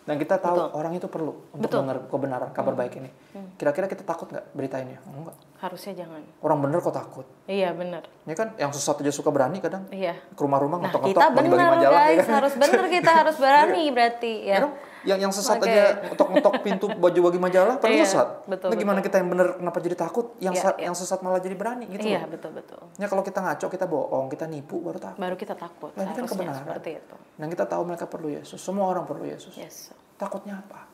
Dan kita tahu orang itu perlu untuk dengar kebenaran, kabar baik ini. Kira-kira kita takut nggak beritainnya? Enggak. Harusnya jangan. Orang bener kok takut. Iya benar. Ini kan yang sesat aja suka berani kadang. Iya. Ke rumah-rumah ngetok-ngetok, kita bagi-bagi benar majalah. Guys, ya kan? harus benar, kita harus berani berarti ya. Yang sesat aja ngetok-ngetok pintu bagi majalah, padahal sesat. Betul, nah gimana kita yang bener kenapa jadi takut? Yang sesat malah jadi berani gitu. Iya betul. Ya kalau kita ngaco, kita bohong, kita nipu, baru takut. Baru kita takut. Nah, ini kan kebenaran. Seperti itu. Dan kita tahu mereka perlu Yesus. Semua orang perlu Yesus. Takutnya apa?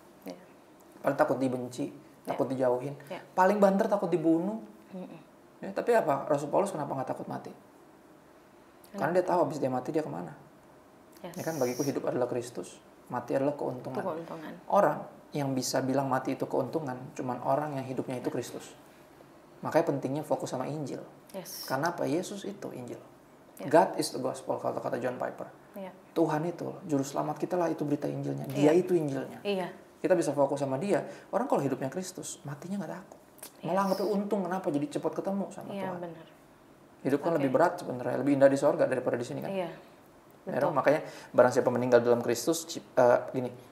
Paling takut dibenci, takut dijauhin. Paling banter takut dibunuh. Ya, tapi apa? Rasul Paulus kenapa nggak takut mati? Karena dia tahu habis dia mati dia kemana. Ya kan, bagiku hidup adalah Kristus, mati adalah keuntungan. Orang yang bisa bilang mati itu keuntungan, cuman orang yang hidupnya itu Kristus. Makanya pentingnya fokus sama Injil. Karena apa? Yesus itu Injil. God is the gospel, kata John Piper. Tuhan itu juru selamat kita lah, itu berita Injilnya. Dia itu Injilnya. Kita bisa fokus sama dia. Orang kalau hidupnya Kristus, matinya nggak takut. Malah anggapnya untung, kenapa? Jadi cepat ketemu sama Tuhan. Benar. Hidup kan lebih berat sebenarnya, lebih indah di sorga daripada di sini kan. Betul. Makanya barang siapa meninggal dalam Kristus,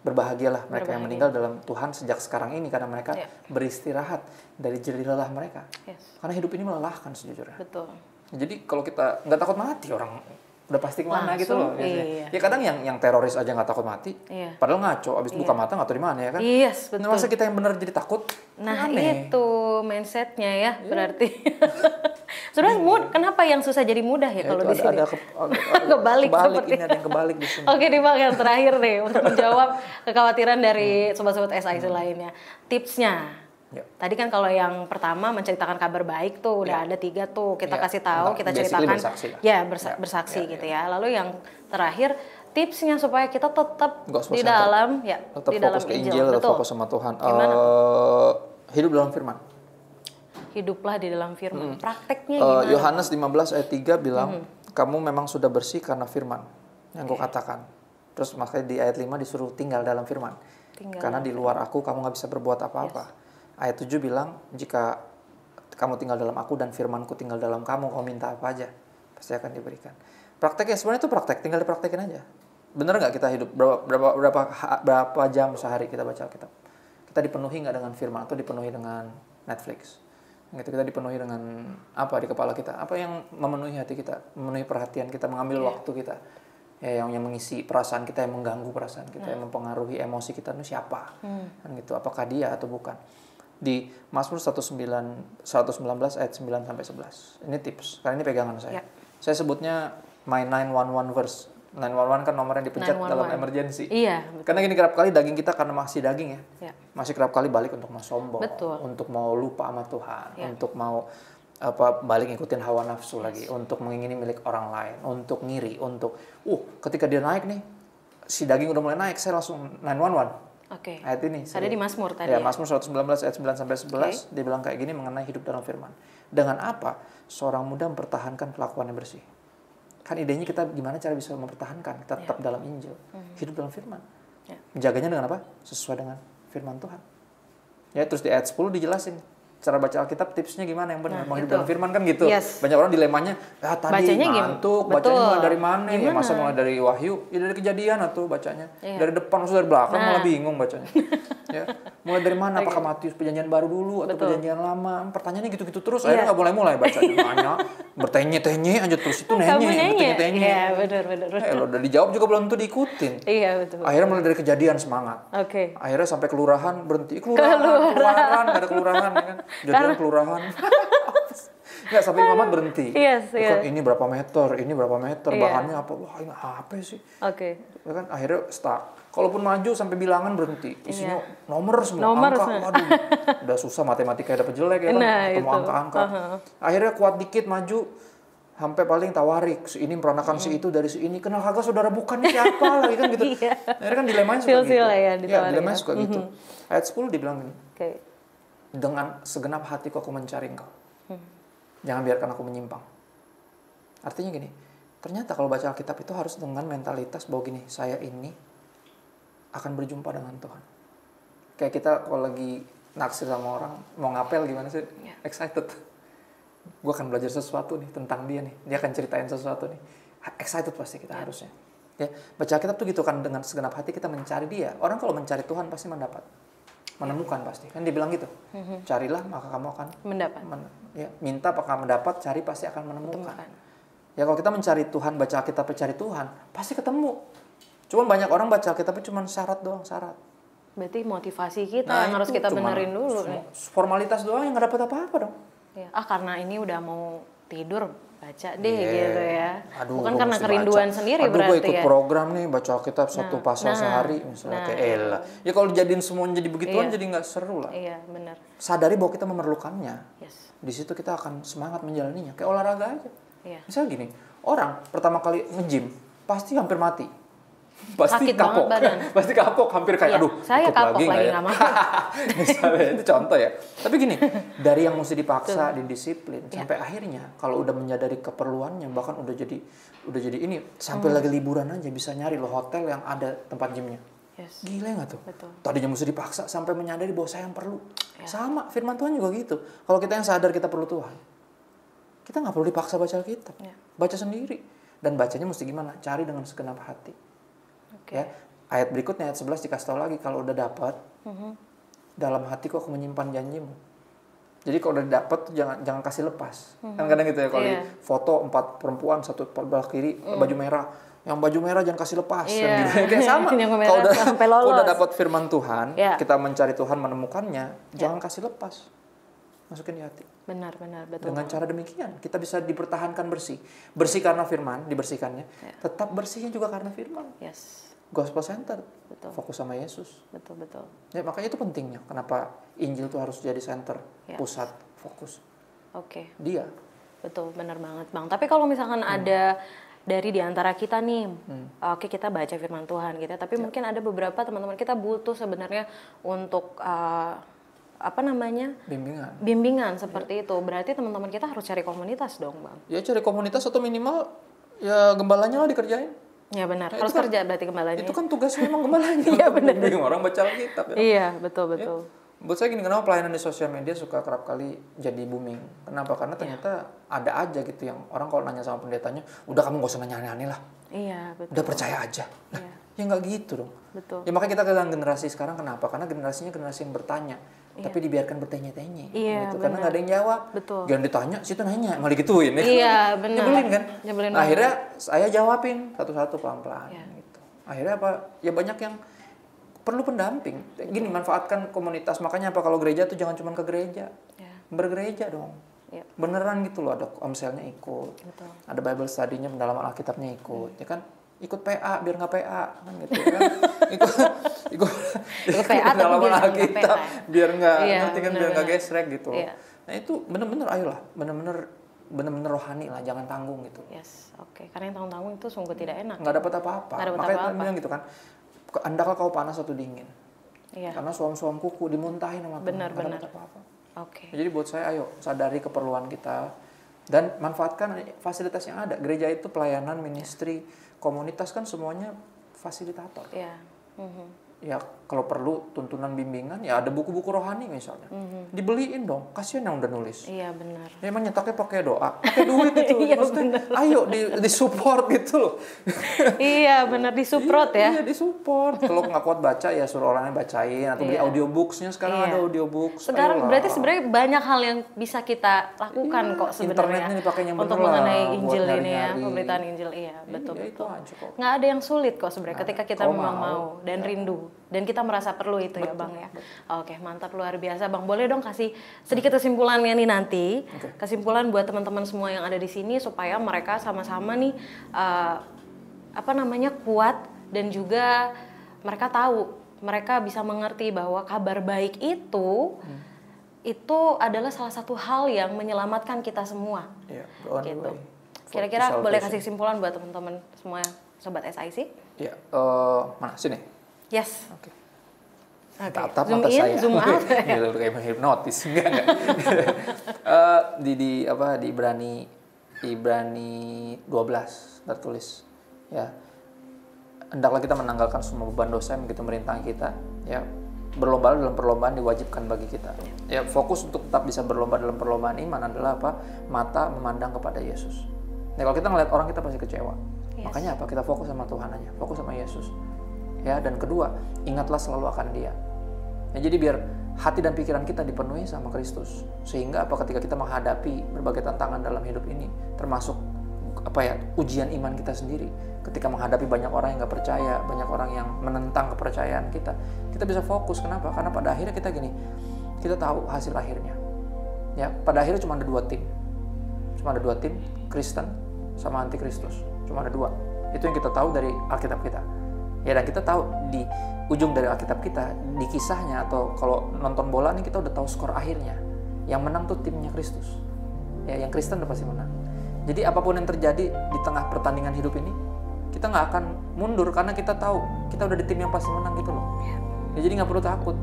berbahagialah mereka yang meninggal dalam Tuhan sejak sekarang ini, karena mereka beristirahat dari jerih lelah mereka. Karena hidup ini melelahkan sejujurnya. Betul. Jadi kalau kita nggak takut mati, orang udah pasti kemana gitu loh. Ya kadang yang teroris aja nggak takut mati, padahal ngaco, abis buka mata nggak tahu di mana ya kan. Betul. Nah, masa kita yang benar jadi takut? Nah itu mindsetnya ya berarti. Sebenarnya kenapa yang susah jadi mudah ya kalau di sini? Ada kebalik seperti ini, ada yang kebalik di sini. Oke nih Bang, yang terakhir nih untuk menjawab kekhawatiran dari sobat-sobat SIC lainnya. Tipsnya. Tadi kan kalau yang pertama menceritakan kabar baik tuh udah ada 3 tuh kita kasih tahu, kita ceritakan bersaksi gitu ya. Lalu yang terakhir tipsnya supaya kita tetap di dalam tetap di fokus dalam ke Injil, tetap fokus sama Tuhan. Hidup dalam firman. Hiduplah di dalam firman. Prakteknya gimana? Yohanes 15 ayat 3 bilang, kamu memang sudah bersih karena firman yang gue katakan. Terus makanya di ayat 5 disuruh tinggal dalam firman. Karena di luar aku kamu gak bisa berbuat apa-apa. Ayat 7 bilang, jika kamu tinggal dalam aku dan firmanku tinggal dalam kamu, kau minta apa aja, pasti akan diberikan. Prakteknya sebenarnya itu praktek, tinggal dipraktekin aja. Bener nggak kita hidup berapa jam sehari kita baca Alkitab? Kita dipenuhi nggak dengan firman atau dipenuhi dengan Netflix? Gitu, kita dipenuhi dengan apa di kepala kita? Apa yang memenuhi hati kita, memenuhi perhatian kita, mengambil waktu kita? Ya, yang mengisi perasaan kita, yang mengganggu perasaan kita, yang mempengaruhi emosi kita itu siapa? Kan gitu, apakah dia atau bukan? Di Mazmur 119 ayat 9 sampai 11. Ini tips, karena ini pegangan saya. Saya sebutnya my 911 verse. 911 kan nomor yang dipencet 911. dalam emergency. Iya. Betul. Karena gini kerap kali daging kita karena masih daging ya. Ya. Masih kerap kali balik untuk mau sombong, Betul. untuk mau lupa sama Tuhan, Ya. untuk mau balik ngikutin hawa nafsu lagi, untuk mengingini milik orang lain, untuk ngiri, untuk ketika dia naik nih, si daging udah mulai naik, saya langsung 911. Oke. Ayat ini. Ada di Mazmur tadi. Ya, Mazmur 119 ayat 9 sampai 11, dia bilang kayak gini mengenai hidup dalam firman. Dengan apa seorang muda mempertahankan kelakuan yang bersih? Kan idenya kita gimana cara bisa mempertahankan, kita tetap dalam Injil, hidup dalam firman. Menjaganya dengan apa? Sesuai dengan firman Tuhan. Ya, terus di ayat 10 dijelasin cara baca Alkitab, tipsnya gimana yang benar. Mau hidup dalam firman kan gitu. Yes. Banyak orang dilemanya, tadi bacanya ngantuk, bacanya mulai dari mana? Ya, masa mulai dari Wahyu? Ya dari Kejadian atau bacanya. Dari depan, maksudnya dari belakang malah bingung bacanya. Ya. Mulai dari mana? Apakah Matius perjanjian baru dulu atau perjanjian lama? Pertanyaannya gitu-gitu terus. Akhirnya nggak mulai bacanya. Nanya, bertenye-tenye aja terus. Itu bertenye-tenye. Iya, benar. Lo udah dijawab juga belum tentu diikutin. Iya, betul. Akhirnya mulai dari Kejadian semangat. Oke. Akhirnya sampai kelurahan berhenti. Kelurahan, nggak ada kelurahan ya kan. Jadian kelurahan. Nggak, sampai Muhammad berhenti. Yes. Ini berapa meter, bahannya apa? Wah, ini apa sih? Oke. Ya kan akhirnya stuck. Kalaupun maju sampai bilangan berhenti. Isinya nomor semua, angka. Waduh, udah susah matematika dapat jelek ya kan. Ketemu angka-angka. Akhirnya kuat dikit maju. Sampai paling tawarik, si ini meranakan si itu dari si ini. Kenal kagak saudara bukan siapa lagi kan gitu. Akhirnya kan dilemanya suka gitu. Dilemanya suka gitu. Ayat 10 dibilang gini. Dengan segenap hatiku aku mencari engkau. Jangan biarkan aku menyimpang. Artinya gini, ternyata kalau baca Alkitab itu harus dengan mentalitas bahwa gini, saya ini akan berjumpa dengan Tuhan. Kayak kita kalau lagi naksir sama orang, mau ngapel gimana sih? Excited. Gue akan belajar sesuatu nih tentang dia nih. Dia akan ceritain sesuatu nih. Excited pasti kita harusnya. Ya, baca Alkitab tuh gitu kan, dengan segenap hati kita mencari dia. Orang kalau mencari Tuhan pasti mendapat. Menemukan pasti. Kan dia bilang gitu. Carilah maka kamu akan mendapat. Minta maka medapat, cari pasti akan menemukan. Ya kalau kita mencari Tuhan, baca Alkitab cari Tuhan, pasti ketemu. Cuman banyak orang baca Alkitab cuma syarat doang, syarat. Berarti motivasi kita yang harus kita benerin dulu nih. Formalitas doang yang nggak dapat apa-apa dong. Ya. Karena ini udah mau tidur, baca deh gitu ya. Bukan karena mesti kerinduan baca. sendiri berarti gue ikut ya. program nih baca Alkitab satu pasal sehari misalnya kayak elah. Ya kalau dijadiin semuanya jadi begituan jadi nggak seru lah. Iya, benar. Sadari bahwa kita memerlukannya. Yes. Di situ kita akan semangat menjalaninya. Kayak olahraga aja. Iya. Misalnya gini, orang pertama kali nge-gym pasti hampir mati. Pasti sakit kapok. Pasti kapok, hampir kayak aduh saya ikut kapok lagi ya? nggak mau. Misalnya itu contoh ya. Tapi gini, dari yang mesti dipaksa, didisiplin sampai akhirnya kalau udah menyadari keperluannya, bahkan udah jadi ini sampai lagi liburan aja bisa nyari loh hotel yang ada tempat gymnya. Yes. Gila nggak tuh? Betul. Tadinya mesti dipaksa sampai menyadari bahwa saya yang perlu. Sama firman Tuhan juga gitu. Kalau kita yang sadar kita perlu Tuhan, kita nggak perlu dipaksa baca Alkitab. Baca sendiri. Dan bacanya mesti gimana? Cari dengan segenap hati. Ya, ayat berikutnya ayat 11 dikasih tahu lagi kalau udah dapat dalam hatiku aku menyimpan janjimu. Jadi kalau udah dapat tuh jangan kasih lepas. Kan kadang gitu ya kalau di foto 4 perempuan satu belah kiri baju merah, yang baju merah jangan kasih lepas kan gitu. Kayak sama. Kalau udah dapat firman Tuhan, kita mencari Tuhan menemukannya, jangan kasih lepas. Masukin di hati. Benar, betul. Dengan cara demikian kita bisa dipertahankan bersih. Bersih karena firman, dibersihkannya. Tetap bersihnya juga karena firman. Yes. Gospel center, fokus sama Yesus. Betul. Ya makanya itu pentingnya. Kenapa Injil itu harus jadi center, pusat, fokus. Oke. Dia. Betul, benar banget Bang. Tapi kalau misalkan ada dari diantara kita nih, oke kita baca firman Tuhan gitu, tapi mungkin ada beberapa teman-teman kita butuh sebenarnya untuk bimbingan seperti itu. Berarti teman-teman kita harus cari komunitas dong Bang. Ya cari komunitas atau minimal ya gembalanya lah dikerjain. Ya benar, harus kerja berarti gembalanya. Itu kan tugas memang gembalanya. Iya benar. Bimbing orang baca Alkitab ya. Iya, betul. Ya. Buat saya gini, kenapa pelayanan di sosial media suka kerap kali jadi booming? Kenapa? Karena ternyata ada aja gitu yang orang kalau nanya sama pendetanya, udah kamu gak usah nanya aneh-aneh lah. Iya, betul. Udah percaya aja. Nah, ya nggak gitu dong. Betul. Ya makanya kita dengan generasi sekarang kenapa? Karena generasinya generasi yang bertanya, tapi dibiarkan bertanya-tanya. Iya, gitu. Karena nggak ada yang jawab. Betul. Jangan ditanya, situ nanya, malah digituin. Ya. Iya, benar. Nyebelin kan? Nyebelin nah, akhirnya saya jawabin satu-satu pelan-pelan. Gitu. Akhirnya apa? Ya banyak yang perlu pendamping. Gini, manfaatkan komunitas. Makanya apa kalau gereja tuh jangan cuma ke gereja. Bergereja dong. Beneran gitu loh, ada omselnya ikut. Betul. Ada Bible study-nya, pendalaman Alkitabnya ikut. Ya kan? ikut PA biar nggak PA kan gitu kan. ikut PA tapi biar nggak kita PA. biar nggak Iya, ngerti kan, biar nggak gesrek gitu. Iya. Nah itu bener-bener ayolah, bener-bener rohani lah, jangan tanggung gitu. Yes, oke. Karena yang tanggung-tanggung itu sungguh tidak enak. Nggak dapat apa-apa. Makanya kita bilang gitu kan, andaklah kau panas atau dingin. Iya. Karena suam-suam kuku dimuntahin sama Tuhan, nggak dapat apa-apa. Oke. Jadi buat saya, ayo sadari keperluan kita dan manfaatkan fasilitas yang ada. Gereja itu pelayanan, ministry, komunitas kan semuanya fasilitator. Iya. Ya kalau perlu tuntunan bimbingan, ya ada buku-buku rohani misalnya. Dibeliin dong, kasihan yang udah nulis. Iya benar. Ya emang nyetaknya pakai doa, pakai duit itu. Iya, maksudnya ayo di support gitu loh. Iya benar, disupport ya. Iya disupport. Kalau nggak kuat baca ya suruh orangnya bacain atau beli audiobooksnya, sekarang ada audiobooks. Sekarang berarti sebenarnya banyak hal yang bisa kita lakukan kok sebenarnya. Internetnya dipakainya bener untuk lah, mengenai buat Injil ini ya, nyari-nyari. pemberitaan Injil iya, betul. Itu aja kok. Nggak ada yang sulit kok sebenarnya ketika kita Kalau memang mau dan rindu dan kita merasa perlu itu ya Bang ya. Oke, mantap, luar biasa Bang. Boleh dong kasih sedikit kesimpulannya nih nanti. Kesimpulan buat teman-teman semua yang ada di sini supaya mereka sama-sama nih kuat dan juga mereka tahu, mereka bisa mengerti bahwa kabar baik itu adalah salah satu hal yang menyelamatkan kita semua. Iya, gitu. Kira-kira boleh kasih kesimpulan buat teman-teman semua sobat SIC? Iya, mana sini? Yes. Oke. Tatap mata saya. Zoom out. Gitu, kayak menghipnotis. Enggak. di Ibrani 12 tertulis ya. Hendaklah kita menanggalkan semua beban dosa yang begitu merintangi kita, ya. Berlomba dalam perlombaan diwajibkan bagi kita. Ya, fokus untuk tetap bisa berlomba dalam perlombaan iman adalah apa? Mata memandang kepada Yesus. Nah, kalau kita ngeliat orang kita pasti kecewa. Yes. Makanya apa? Kita fokus sama Tuhan aja, fokus sama Yesus. Ya, dan kedua, ingatlah selalu akan Dia. Ya, jadi biar hati dan pikiran kita dipenuhi sama Kristus, sehingga apa ketika kita menghadapi berbagai tantangan dalam hidup ini, termasuk ujian iman kita sendiri, ketika menghadapi banyak orang yang nggak percaya, banyak orang yang menentang kepercayaan kita bisa fokus. Kenapa? Karena pada akhirnya kita kita tahu hasil akhirnya. Ya, pada akhirnya cuma ada dua tim, Kristen sama antikristus, cuma ada dua. Itu yang kita tahu dari Alkitab kita. Ya, dan kita tahu di ujung dari Alkitab kita, di kisahnya atau kalau nonton bola nih kita udah tahu skor akhirnya. Yang menang tuh timnya Kristus. Ya, yang Kristen udah pasti menang. Jadi apapun yang terjadi di tengah pertandingan hidup ini, kita nggak akan mundur karena kita tahu kita udah di tim yang pasti menang gitu loh. Ya, jadi nggak perlu takut.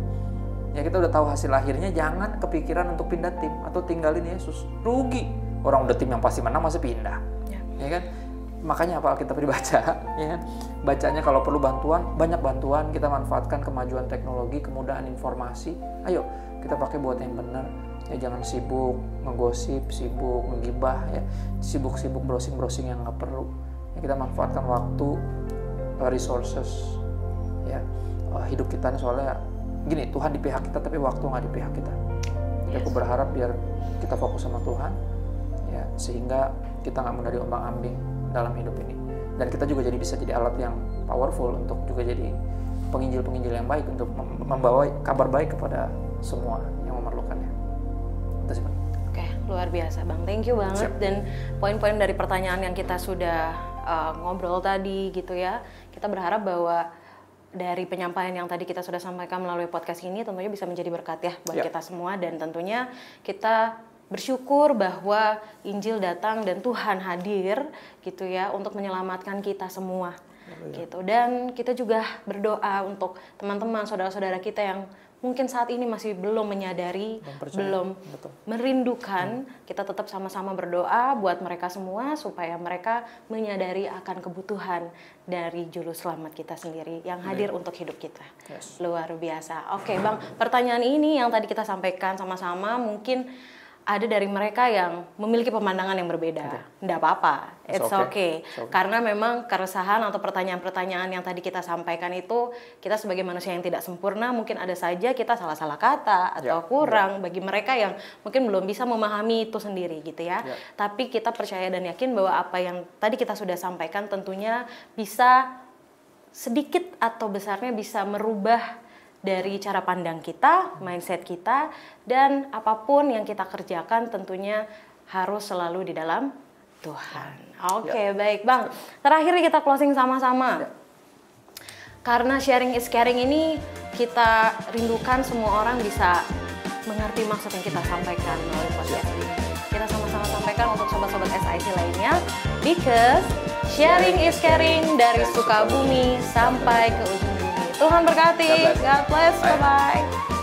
Ya, kita udah tahu hasil akhirnya, jangan kepikiran untuk pindah tim atau tinggalin Yesus. Rugi. Orang udah tim yang pasti menang masih pindah. Ya kan? Makanya apa kita dibaca, ya kan? Bacanya kalau perlu bantuan, banyak bantuan, kita manfaatkan kemajuan teknologi, kemudahan informasi. Ayo, kita pakai buat yang benar. Ya, jangan sibuk ngegosip, sibuk ngegibah, ya. Sibuk-sibuk browsing-browsing yang nggak perlu. Ya, kita manfaatkan waktu, resources, ya. Hidup kita nih soalnya gini, Tuhan di pihak kita tapi waktu nggak di pihak kita. Jadi aku berharap biar kita fokus sama Tuhan, ya, sehingga kita nggak mudah diombang-ambing dalam hidup ini, dan kita juga jadi bisa jadi alat yang powerful untuk juga jadi penginjil-penginjil yang baik untuk membawa kabar baik kepada semua yang memerlukannya. Itu sih, Bang. Oke, luar biasa Bang, thank you banget. Siap. Dan poin-poin dari pertanyaan yang kita sudah ngobrol tadi gitu ya, kita berharap bahwa dari penyampaian yang tadi kita sudah sampaikan melalui podcast ini tentunya bisa menjadi berkat ya buat kita semua, dan tentunya kita bersyukur bahwa Injil datang dan Tuhan hadir gitu ya untuk menyelamatkan kita semua gitu. Dan kita juga berdoa untuk teman-teman, saudara-saudara kita yang mungkin saat ini masih belum menyadari, belum merindukan, kita tetap sama-sama berdoa buat mereka semua supaya mereka menyadari akan kebutuhan dari juru selamat kita sendiri yang hadir untuk hidup kita. Luar biasa. Oke Bang, pertanyaan ini yang tadi kita sampaikan sama-sama mungkin ada dari mereka yang memiliki pemandangan yang berbeda. Nggak apa-apa, it's okay. Karena memang keresahan atau pertanyaan-pertanyaan yang tadi kita sampaikan itu, kita sebagai manusia yang tidak sempurna, mungkin ada saja kita salah-salah kata atau kurang bagi mereka yang mungkin belum bisa memahami itu sendiri gitu ya. Tapi kita percaya dan yakin bahwa apa yang tadi kita sudah sampaikan tentunya bisa sedikit atau besarnya bisa merubah dari cara pandang kita, mindset kita, dan apapun yang kita kerjakan tentunya harus selalu di dalam Tuhan. Oke, baik Bang. Terakhir kita closing sama-sama. Karena sharing is caring ini kita rindukan semua orang bisa mengerti maksud yang kita sampaikan melalui podcast ini. Kita sama-sama sampaikan untuk sobat-sobat SIC lainnya, because sharing is caring dari Sukabumi sampai ke ujung bumi. Tuhan berkati. God bless. Bye-bye.